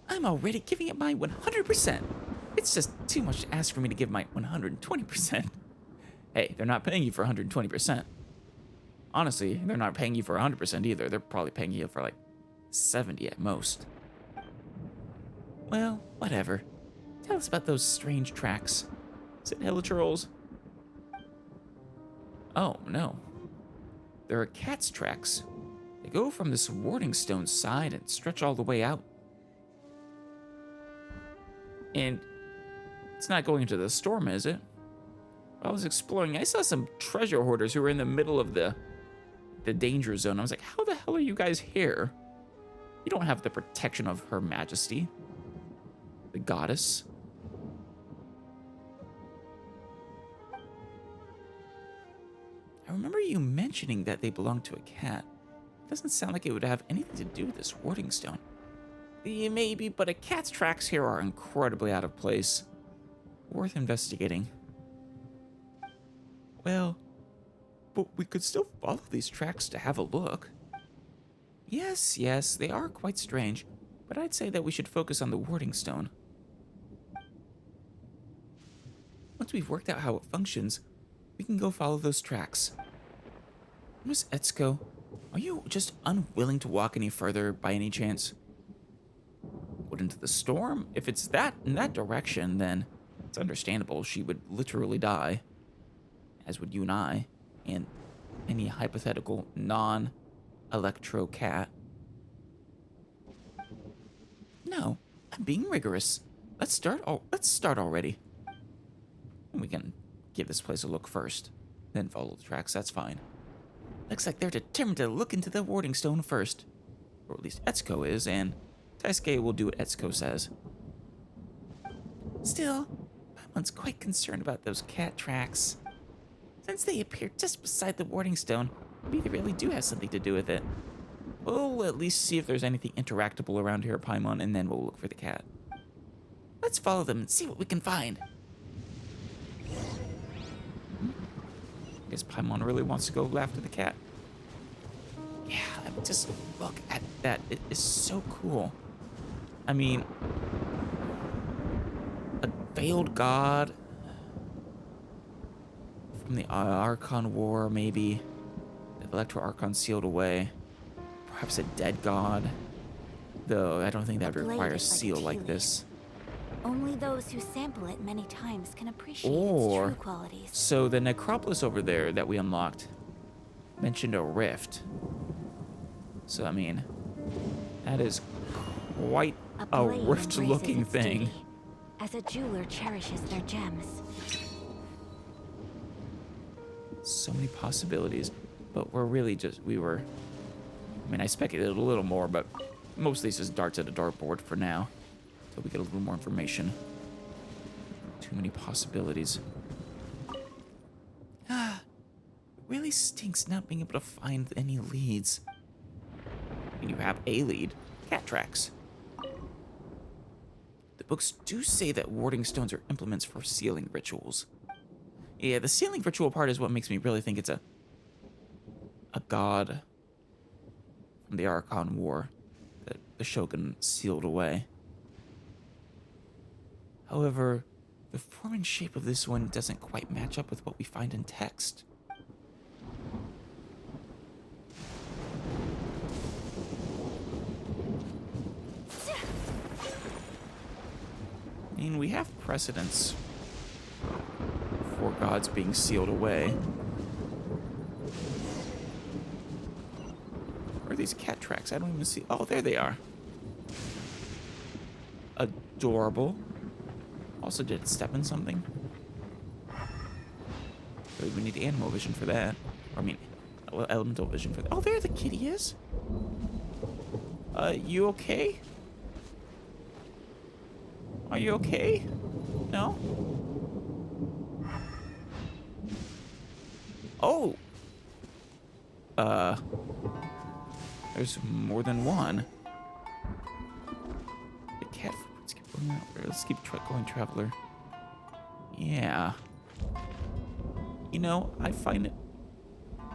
I'm already giving it my 100%. It's just too much to ask for me to give my 120%. Hey, they're not paying you for 120%. Honestly, they're not paying you for 100% either. They're probably paying you for like 70 at most. Well, whatever. Tell us about those strange tracks. Is it Hilichurls? Oh, no. There are cat's tracks. They go from this warding stone side and stretch all the way out. And it's not going into the storm, is it? While I was exploring, I saw some treasure hoarders who were in the middle of the danger zone. I was like, how the hell are you guys here? You don't have the protection of Her Majesty, the goddess. I remember you mentioning that they belong to a cat. It doesn't sound like it would have anything to do with this warding stone. Yeah, maybe, but a cat's tracks here are incredibly out of place. Worth investigating. Well, but we could still follow these tracks to have a look. Yes, they are quite strange, but I'd say that we should focus on the warding stone. Once we've worked out how it functions, we can go follow those tracks. Miss Etsuko, are you just unwilling to walk any further by any chance? What, into the storm? If it's in that direction, then it's understandable. She would literally die, as would you and I, and any hypothetical non-electro cat. No, I'm being rigorous. Let's start already. And we can give this place a look first, then follow the tracks. That's fine. Looks like they're determined to look into the warding stone first, or at least Etsuko is, and Taisuke will do what Etsuko says. Still, Paimon's quite concerned about those cat tracks. Since they appear just beside the warding stone, maybe they really do have something to do with it. We'll at least see if there's anything interactable around here at Paimon, and then we'll look for the cat. Let's follow them and see what we can find. Guess Paimon really wants to go after the cat. Yeah, just look at that. It is so cool. I mean, a veiled god from the Archon War, maybe. The Electro Archon sealed away. Perhaps a dead god. Though I don't think that would require a seal like this. Only those who sample it many times can appreciate Or, its true qualities. so the necropolis over there that we unlocked mentioned a rift. So, I mean, that is quite a blade rift-looking embraces its thing. duty, as a jeweler cherishes their gems. So many possibilities, but we're really just, I mean, I speculated a little more, but most of these is darts at a dartboard for now. Until we get a little more information. Too many possibilities. It really stinks not being able to find any leads. And you have a lead, cat tracks. The books do say that warding stones are implements for sealing rituals. Yeah, the sealing ritual part is what makes me really think it's a god from the Archon War that the Shogun sealed away. However, the form and shape of this one doesn't quite match up with what we find in text. I mean, we have precedents for gods being sealed away. Where are these cat tracks? I don't even see. Oh, there they are. Adorable. Also, did it step in something? We need animal vision for that. I mean, elemental vision for that. Oh, there the kitty is. You okay? Are you okay? No? Oh! There's more than one. The cat footprints keep going out there. Let's keep going, traveler. Yeah. You know, I find it...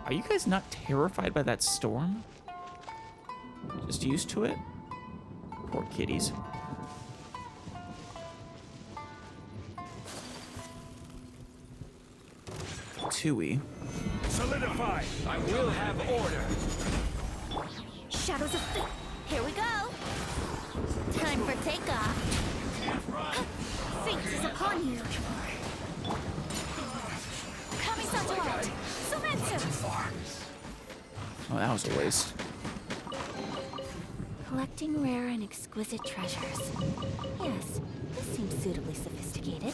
Are you guys not terrified by that storm? Just used to it? Poor kitties. Tui. Solidify! I will have order! Shadows of fate. Here we go. Time for takeoff. Fate is upon you. Kamisato out. Sumetsu. Oh, that was a waste. Collecting rare and exquisite treasures. Yes, this seems suitably sophisticated.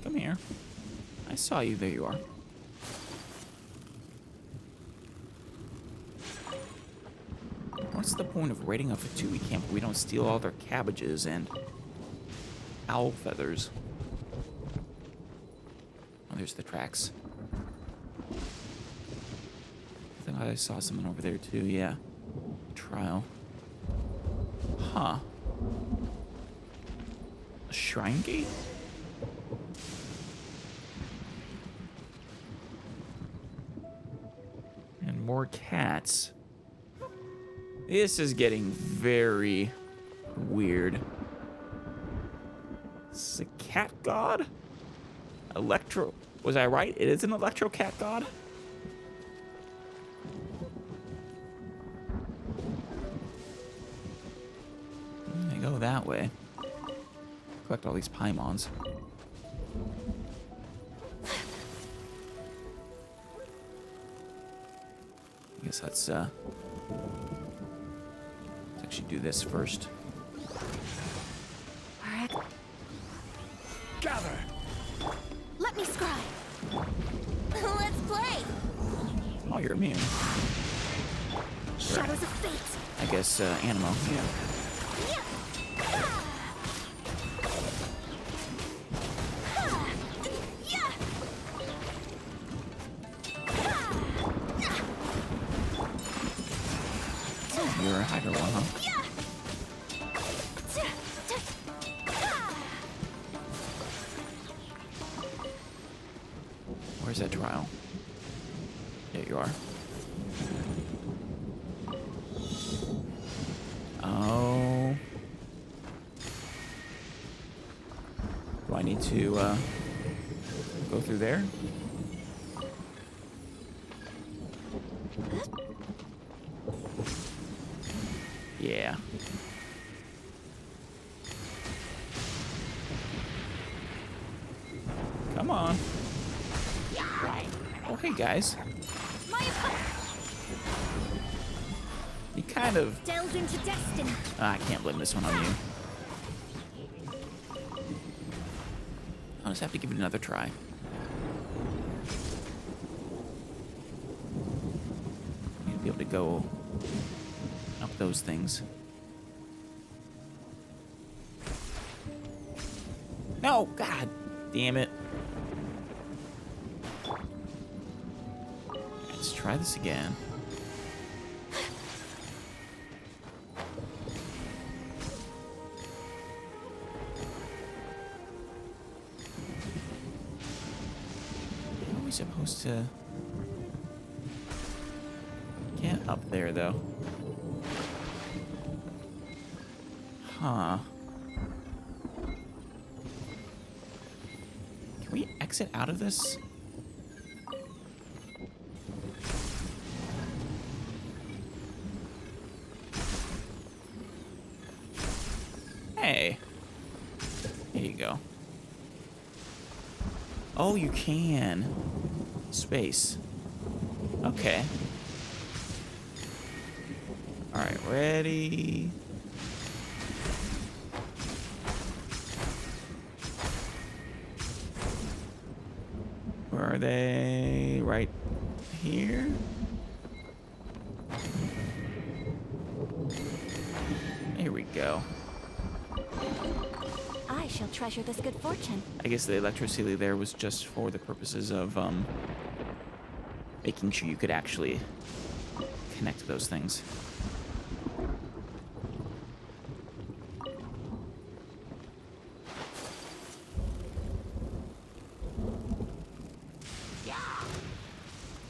Come here. I saw you. There you are. What's the point of raiding a Fatui camp if we don't steal all their cabbages and owl feathers? Oh, there's the tracks. I think I saw someone over there too, yeah. Trial. Huh. A shrine gate? And more cats. This is getting very weird. This is a cat god? Electro... Was I right? It is an electro cat god? I go that way. Collect all these Paimons. I guess let's actually do this first. Gather! Let me scry. Let's play. Oh, you're immune. Shadows of fate. I guess Animo. Yeah. you're a higher one, huh? Where's that trial? There you are. Oh. Do I need to go through there? Yeah. Come on. Oh, hey, guys. You kind of... Delve into destiny. I can't blame this one on you. I'll just have to give it another try. Need to be able to go up those things. No! God damn it. Let's try this again. How are we supposed to get up there, though? Huh. Can we exit out of this? Hey. Here you go. Oh, you can. Space. Okay. Alright, ready. Where are they? Right here? Here we go. I shall treasure this good fortune. I guess the electricity there was just for the purposes of making sure you could actually connect to those things.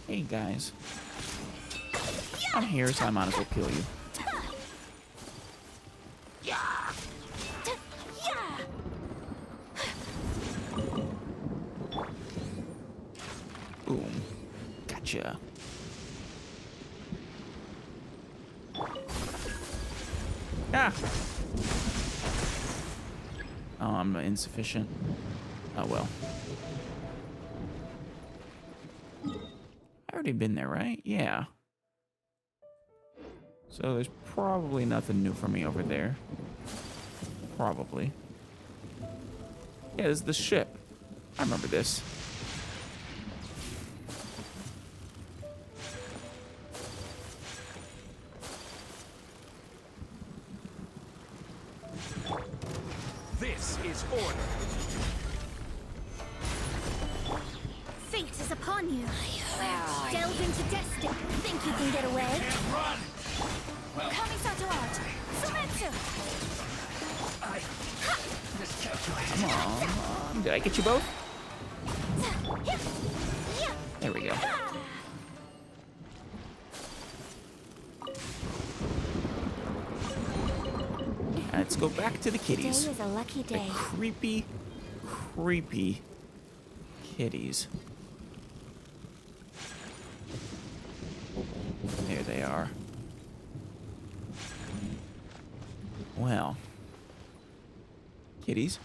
Hey guys, I'm here, so I might as well kill you. Boom. Gotcha. Ah! Oh, I'm insufficient. Oh well. I already been there, right? Yeah. So there's probably nothing new for me over there. Probably. Yeah, this is the ship. I remember this. This is order. Fate is upon you. Delve into destiny. Think you can get away? Run! Kamisato art. Sumetsu. Come on. Did I get you both? There we go. Let's go back to the Today kitties. is a lucky The day. creepy, creepy kitties. There they are. Well, kitties.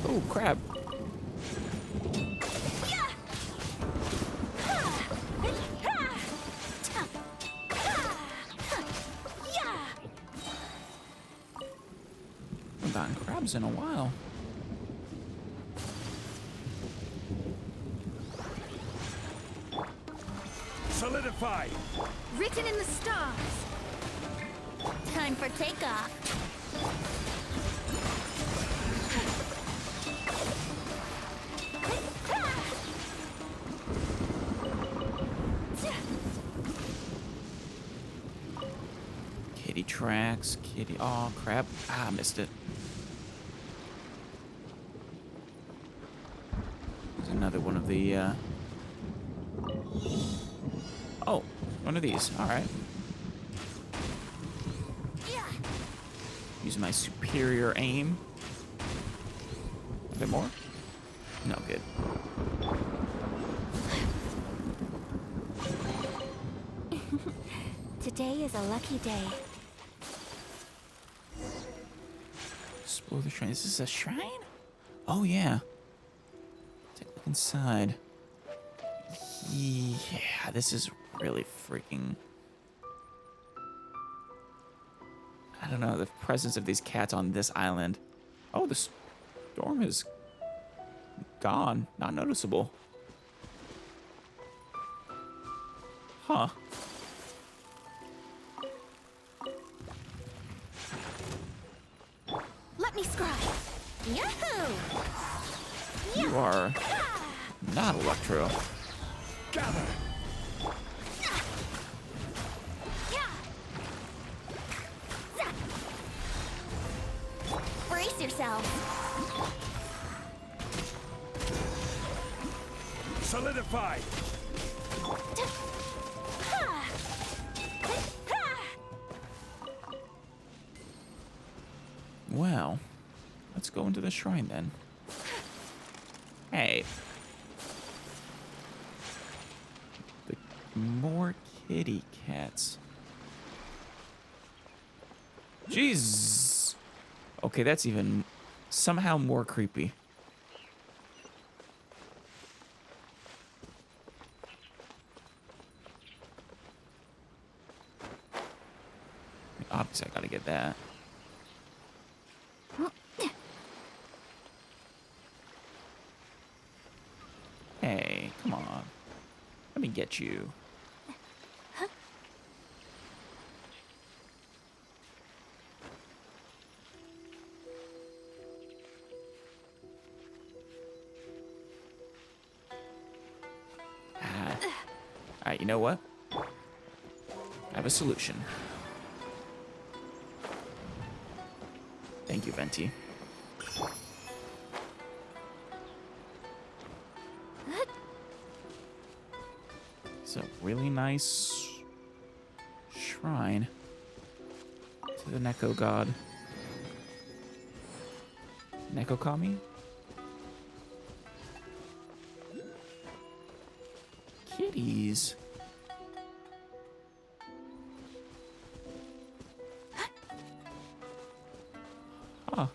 Oh, crap. I've gotten crabs in a while. Solidify! Written in the stars. Time for takeoff. Kitty tracks. Kitty. Oh, crap. Ah, missed it. There's another one of the, Oh, one of these. All right. Using my superior aim. A bit more? No, good. Today is a lucky day. Explore the shrine. Is this a shrine? Oh, yeah. Take a look inside. Yeah, this is really freaking... I don't know, the presence of these cats on this island. Oh, the storm is gone. Not noticeable. Huh. Let me scry. Yahoo! You are not Electro. Gather. Brace yourself. Solidify. Well, let's go into the shrine then. Hey. More kitty cats. Jeez. Okay, that's even somehow more creepy. Obviously, I gotta get that. Hey, come on. Let me get you. Alright, you know what? I have a solution. Thank you, Venti. It's a really nice shrine to the Neko god. Neko Kami? Kitties. Huh.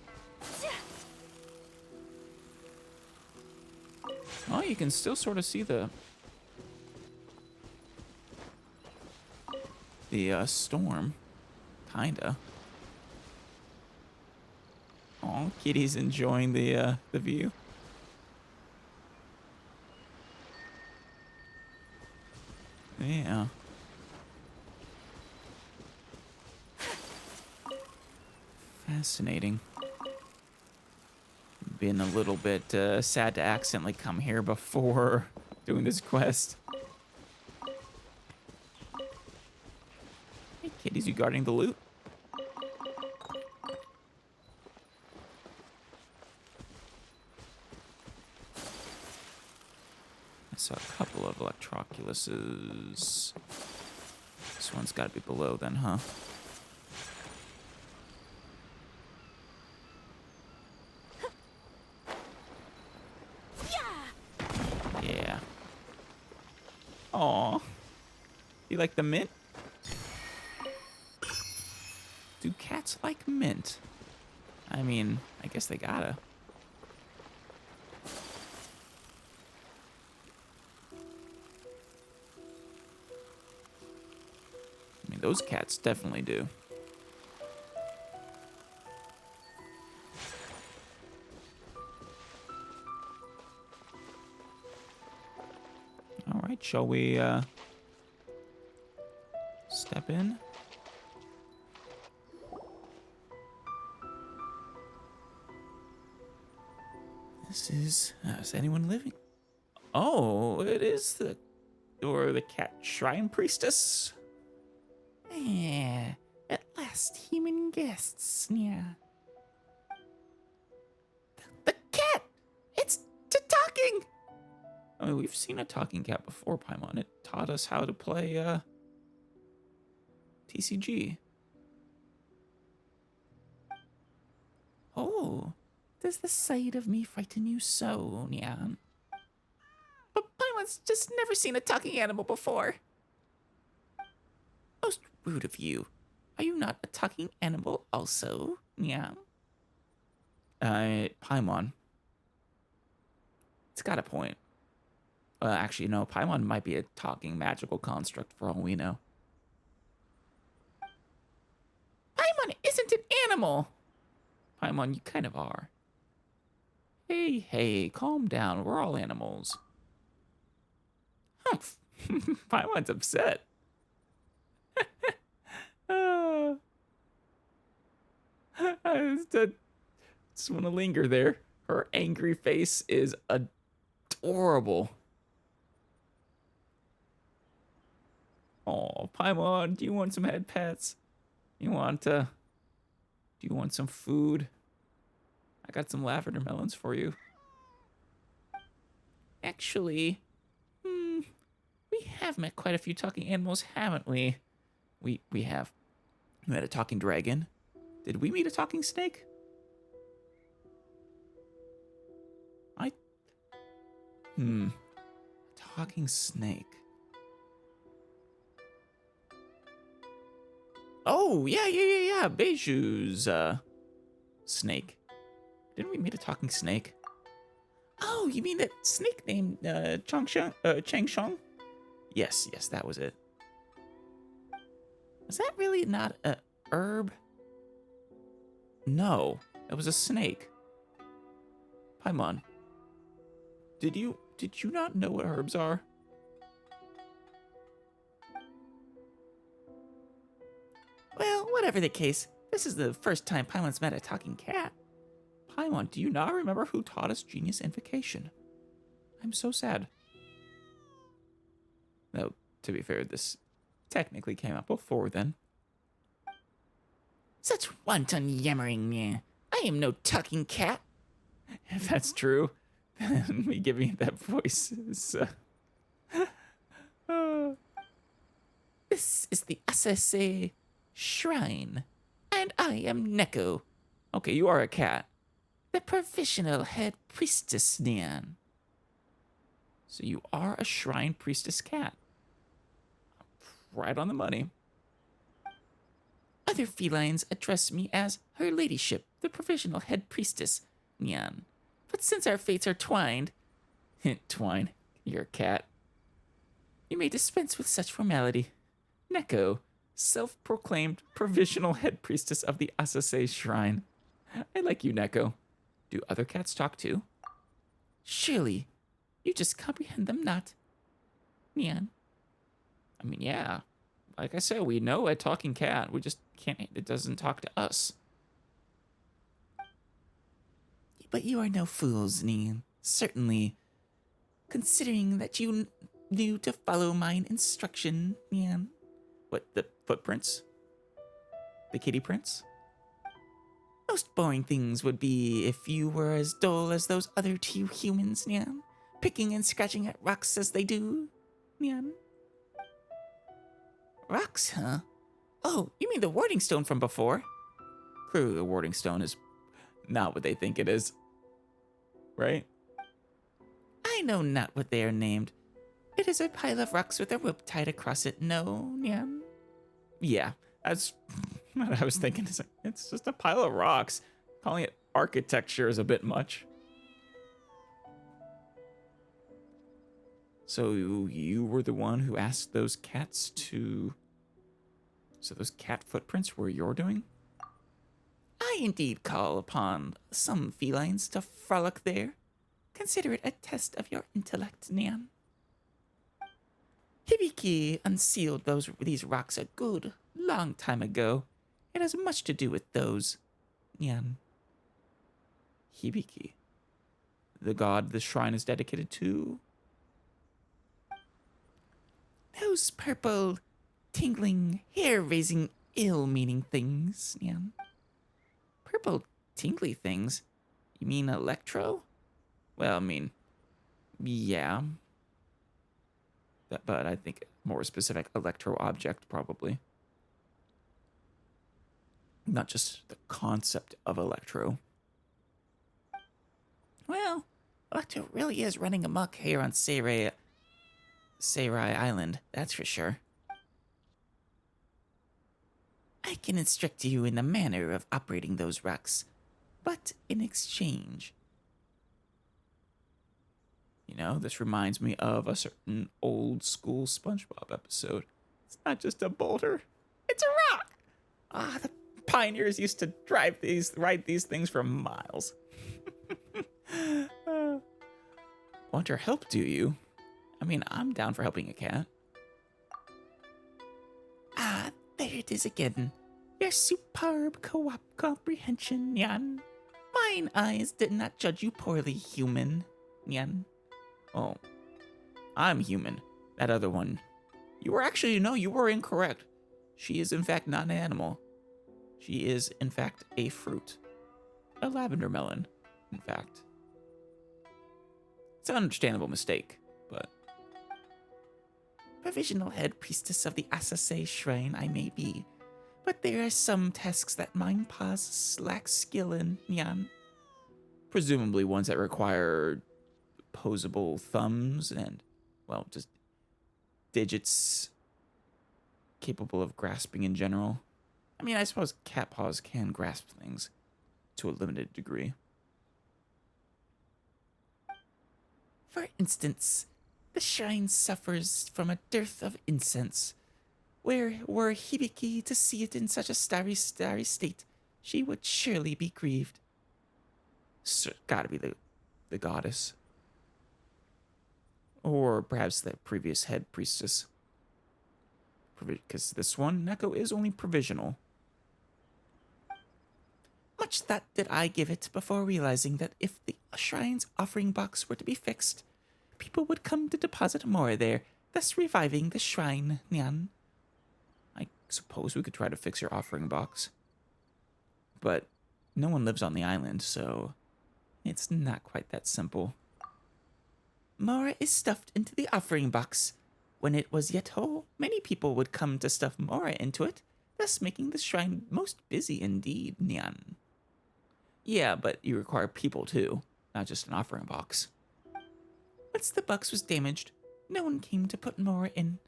Oh, you can still sort of see the storm. Kinda. Oh, Kitty's enjoying the view. Yeah. Fascinating. Been a little bit sad to accidentally come here before doing this quest. Hey, kitties, you guarding the loot? I saw a couple of Electroculuses. This one's got to be below then, huh? Yeah. Aw. You like the mint? Do cats like mint? I mean, I guess they gotta. I mean, those cats definitely do. All right, shall we step in? This is anyone living? Oh, it is the cat shrine priestess. Yeah, at last last human guests, yeah. The cat! It's talking! I mean, we've seen a talking cat before, Paimon. It taught us how to play, TCG. Oh, does the sight of me frighten you so, Nyan? But Paimon's just never seen a talking animal before. Most rude of you. Are you not a talking animal also, Nyan? Paimon. It's got a point. Actually, no, Paimon might be a talking magical construct for all we know. Paimon isn't an animal! Paimon, you kind of are. Hey, calm down. We're all animals. Humph. Paimon's upset. I just want to linger there. Her angry face is adorable. Oh, Paimon, do you want some head pets? Do you want some food? I got some lavender melons for you. Actually, we have met quite a few talking animals, haven't we? We have. We met a talking dragon. Did we meet a talking snake? Talking snake. Oh, yeah. Beiju's, snake. Didn't we meet a talking snake? Oh, you mean that snake named, Changsheng? Yes, that was it. Was that really not a herb? No, it was a snake. Paimon, did you not know what herbs are? Well, whatever the case, this is the first time Paimon's met a talking cat. Paimon, do you not remember who taught us Genius Invocation? I'm so sad. No, to be fair, this technically came out before then. Such wanton yammering. I am no talking cat. If that's true, then me giving it that voice is... This is the Asase Shrine, and I am Neko. Okay, you are a cat. The provisional head priestess, Nyan. So you are a shrine priestess cat. Right on the money. Other felines address me as Her Ladyship, the provisional head priestess, Nyan. But since our fates are twined... Twine? You're a cat. You may dispense with such formality. Neko, self-proclaimed provisional head priestess of the Asase Shrine. I like you, Neko. Do other cats talk too? Surely, you just comprehend them not. Nyan. I mean, yeah. Like I said, we know a talking cat. We just can't, it doesn't talk to us. But you are no fools, Nyan. Certainly. Considering that you knew to follow mine instruction, Nyan. What, the footprints? The kitty prints? Most boring things would be if you were as dull as those other two humans, Nyan. Picking and scratching at rocks as they do, Nyan. Rocks, huh? Oh, you mean the warding stone from before? Clearly the warding stone is not what they think it is. Right? I know not what they are named. It is a pile of rocks with a rope tied across it, no, Nyan? Yeah, that's what I was thinking. It's just a pile of rocks. Calling it architecture is a bit much. So you were the one who asked those cats to... So those cat footprints were your doing? I indeed call upon some felines to frolic there. Consider it a test of your intellect, Nyan. Hibiki unsealed these rocks a good long time ago. It has much to do with those, Nyan. Hibiki? The god the shrine is dedicated to? Those purple, tingling, hair-raising ill-meaning things, Nyan. Purple tingly things? You mean electro? Well, I mean, yeah. But I think more specific electro object, probably. Not just the concept of electro. Well, electro really is running amok here on Seirai Island, that's for sure. I can instruct you in the manner of operating those rocks, but in exchange. You know, this reminds me of a certain old school SpongeBob episode. It's not just a boulder, it's a rock. Ah, the pioneers used to ride these things for miles. Want your help, do you? I mean, I'm down for helping a cat. Ah, there it is again. Your superb comprehension, Nyan. Mine eyes did not judge you poorly, human, Nyan. Oh, I'm human. That other one. You were incorrect. She is, in fact, not an animal. She is, in fact, a fruit. A lavender melon, in fact. It's an understandable mistake, but... Provisional head priestess of the Asase Shrine I may be, but there are some tasks that mine paws lack skill in, Nyan. Presumably ones that require posable thumbs and, well, just digits capable of grasping in general. I mean, I suppose cat paws can grasp things to a limited degree. For instance, the shrine suffers from a dearth of incense. Were Hibiki to see it in such a starry state, she would surely be grieved. Gotta be the goddess. Or perhaps the previous head priestess. Because this one, Neko, is only provisional. Much thought did I give it before realizing that if the shrine's offering box were to be fixed, people would come to deposit more there, thus reviving the shrine, Nyan. I suppose we could try to fix your offering box. But no one lives on the island, so it's not quite that simple. Mora is stuffed into the offering box. When it was yet whole, many people would come to stuff Mora into it, thus making the shrine most busy indeed, Nyan. Yeah, but you require people too, not just an offering box. Once the box was damaged, no one came to put Mora in,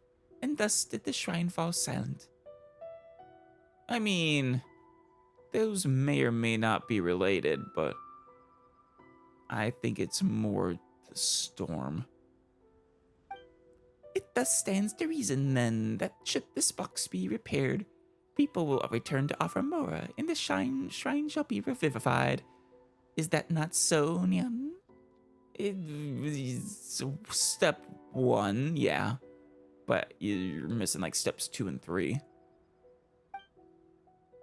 and thus did the shrine fall silent. I mean, those may or may not be related, but I think it's more the storm. It thus stands to reason, then, that should this box be repaired, people will return to offer Mora, and the shrine shall be revivified. Is that not so, Nyan? It's step 1, yeah. But you're missing, like, steps 2 and 3.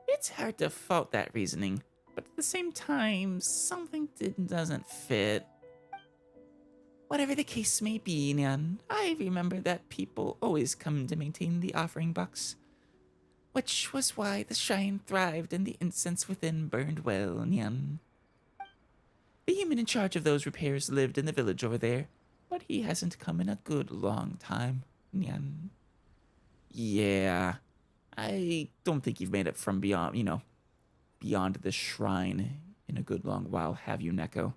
It's hard to fault that reasoning, but at the same time, something doesn't fit. Whatever the case may be, Nyan, I remember that people always come to maintain the offering box, which was why the shrine thrived and the incense within burned well, Nyan. The human in charge of those repairs lived in the village over there, but he hasn't come in a good long time, Nyan. Yeah, I don't think you've made it from beyond the shrine in a good long while, have you, Neko?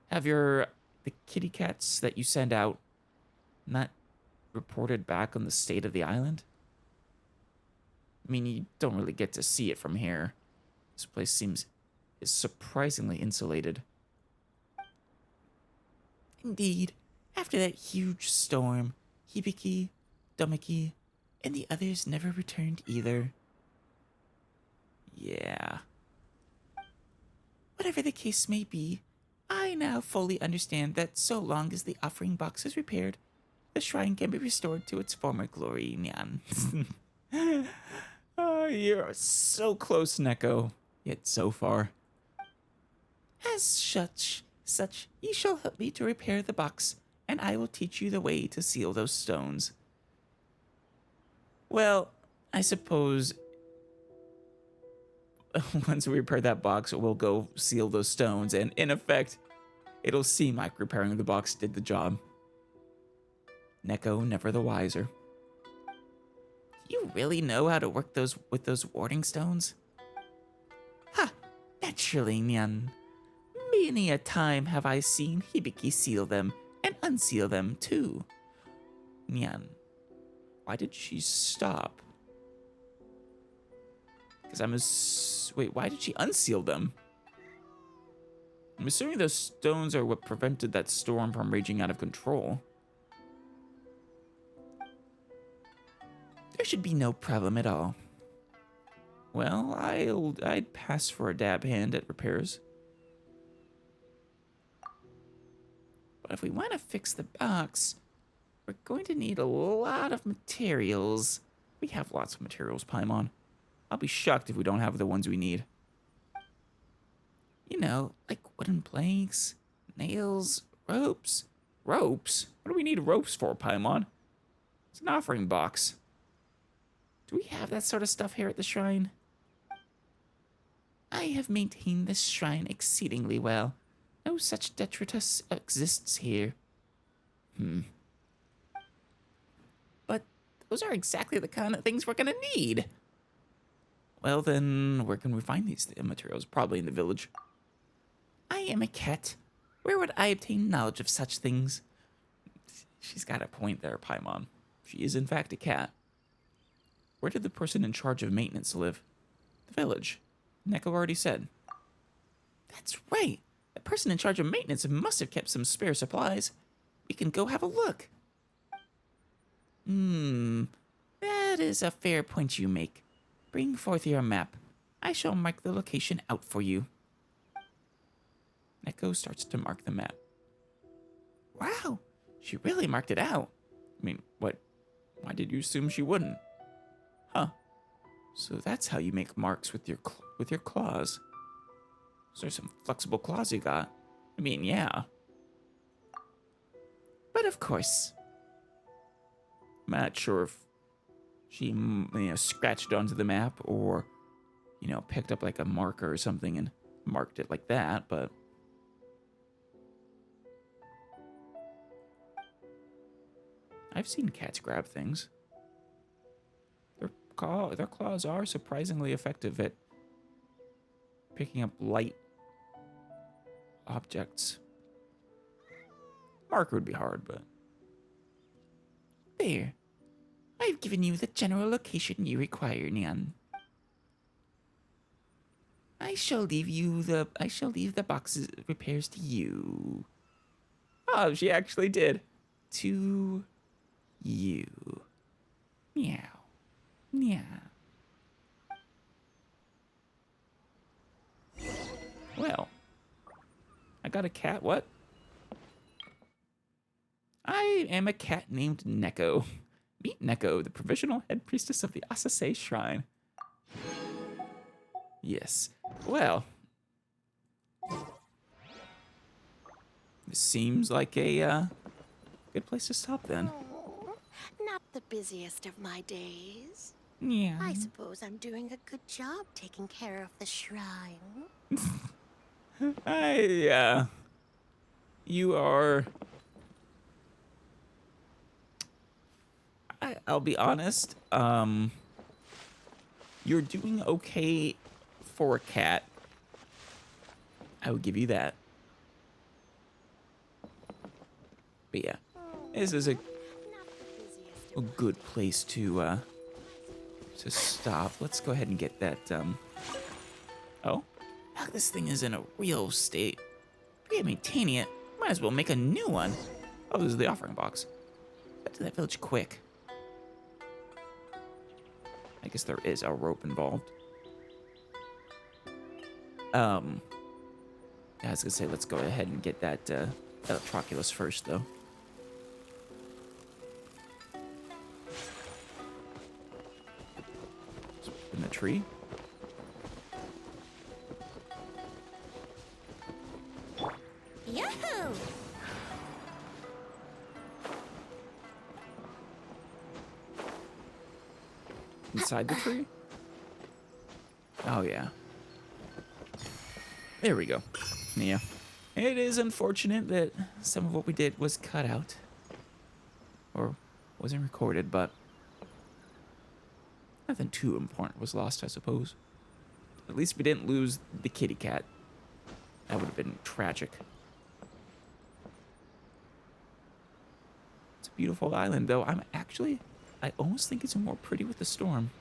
Have the kitty cats that you send out not reported back on the state of the island? I mean, you don't really get to see it from here. This place is surprisingly insulated. Indeed, after that huge storm, Hibiki, Domiki, and the others never returned either. Yeah. Whatever the case may be, I now fully understand that so long as the offering box is repaired, the shrine can be restored to its former glory, Nyan. Oh, you're so close, Neko, yet so far. As such, ye shall help me to repair the box, and I will teach you the way to seal those stones. Well, I suppose once we repair that box, we'll go seal those stones, and in effect, it'll seem like repairing the box did the job. Neko never the wiser. Do you really know how to work with those warding stones? Ha! Naturally, Nyan. Many a time have I seen Hibiki seal them and unseal them too. Nyan, why did she stop? Because wait, why did she unseal them? I'm assuming those stones are what prevented that storm from raging out of control. There should be no problem at all. Well, I'd pass for a dab hand at repairs. But if we want to fix the box, we're going to need a lot of materials. We have lots of materials, Paimon. I'll be shocked if we don't have the ones we need. You know, like wooden planks, nails, ropes. Ropes? What do we need ropes for, Paimon? It's an offering box. Do we have that sort of stuff here at the shrine? I have maintained this shrine exceedingly well. No such detritus exists here. But those are exactly the kind of things we're gonna need. Well then, where can we find these materials? Probably in the village. I am a cat. Where would I obtain knowledge of such things? She's got a point there, Paimon. She is in fact a cat. Where did the person in charge of maintenance live? The village. Neko already said. That's right. The person in charge of maintenance must have kept some spare supplies. We can go have a look. That is a fair point you make. Bring forth your map. I shall mark the location out for you. Neko starts to mark the map. Wow, she really marked it out. I mean, what? Why did you assume she wouldn't? Huh. So that's how you make marks with your claws. Those are some flexible claws you got. I mean, yeah. But of course. I'm not sure if she, scratched it onto the map or, picked up like a marker or something and marked it like that, but... I've seen cats grab things. Their claws are surprisingly effective at picking up light objects. Marker would be hard, but... There. I've given you the general location you require, Nyan. I shall leave the box's repairs to you. Oh, she actually did. To you. Meow. Meow. Well, I got a cat, what? I am a cat named Neko. Meet Neko, the provisional head priestess of the Asase Shrine. Yes, well. This seems like a good place to stop then. Not the busiest of my days. Yeah. I suppose I'm doing a good job taking care of the shrine. You are... I'll be honest, you're doing okay for a cat. I would give you that. But yeah, this is a good place to stop. Let's go ahead and get that, Oh, this thing is in a real state. We ain't maintaining it. Might as well make a new one. Oh, this is the offering box. Get to that village quick. I guess there is a rope involved. I was gonna say, let's go ahead and get that Electroculus first, though. In the tree. Yahoo! Inside the tree? Oh, yeah. There we go. Yeah. It is unfortunate that some of what we did was cut out. Or wasn't recorded, but nothing too important was lost, I suppose. At least we didn't lose the kitty cat. That would have been tragic. It's a beautiful island, though. I almost think it's more pretty with the storm.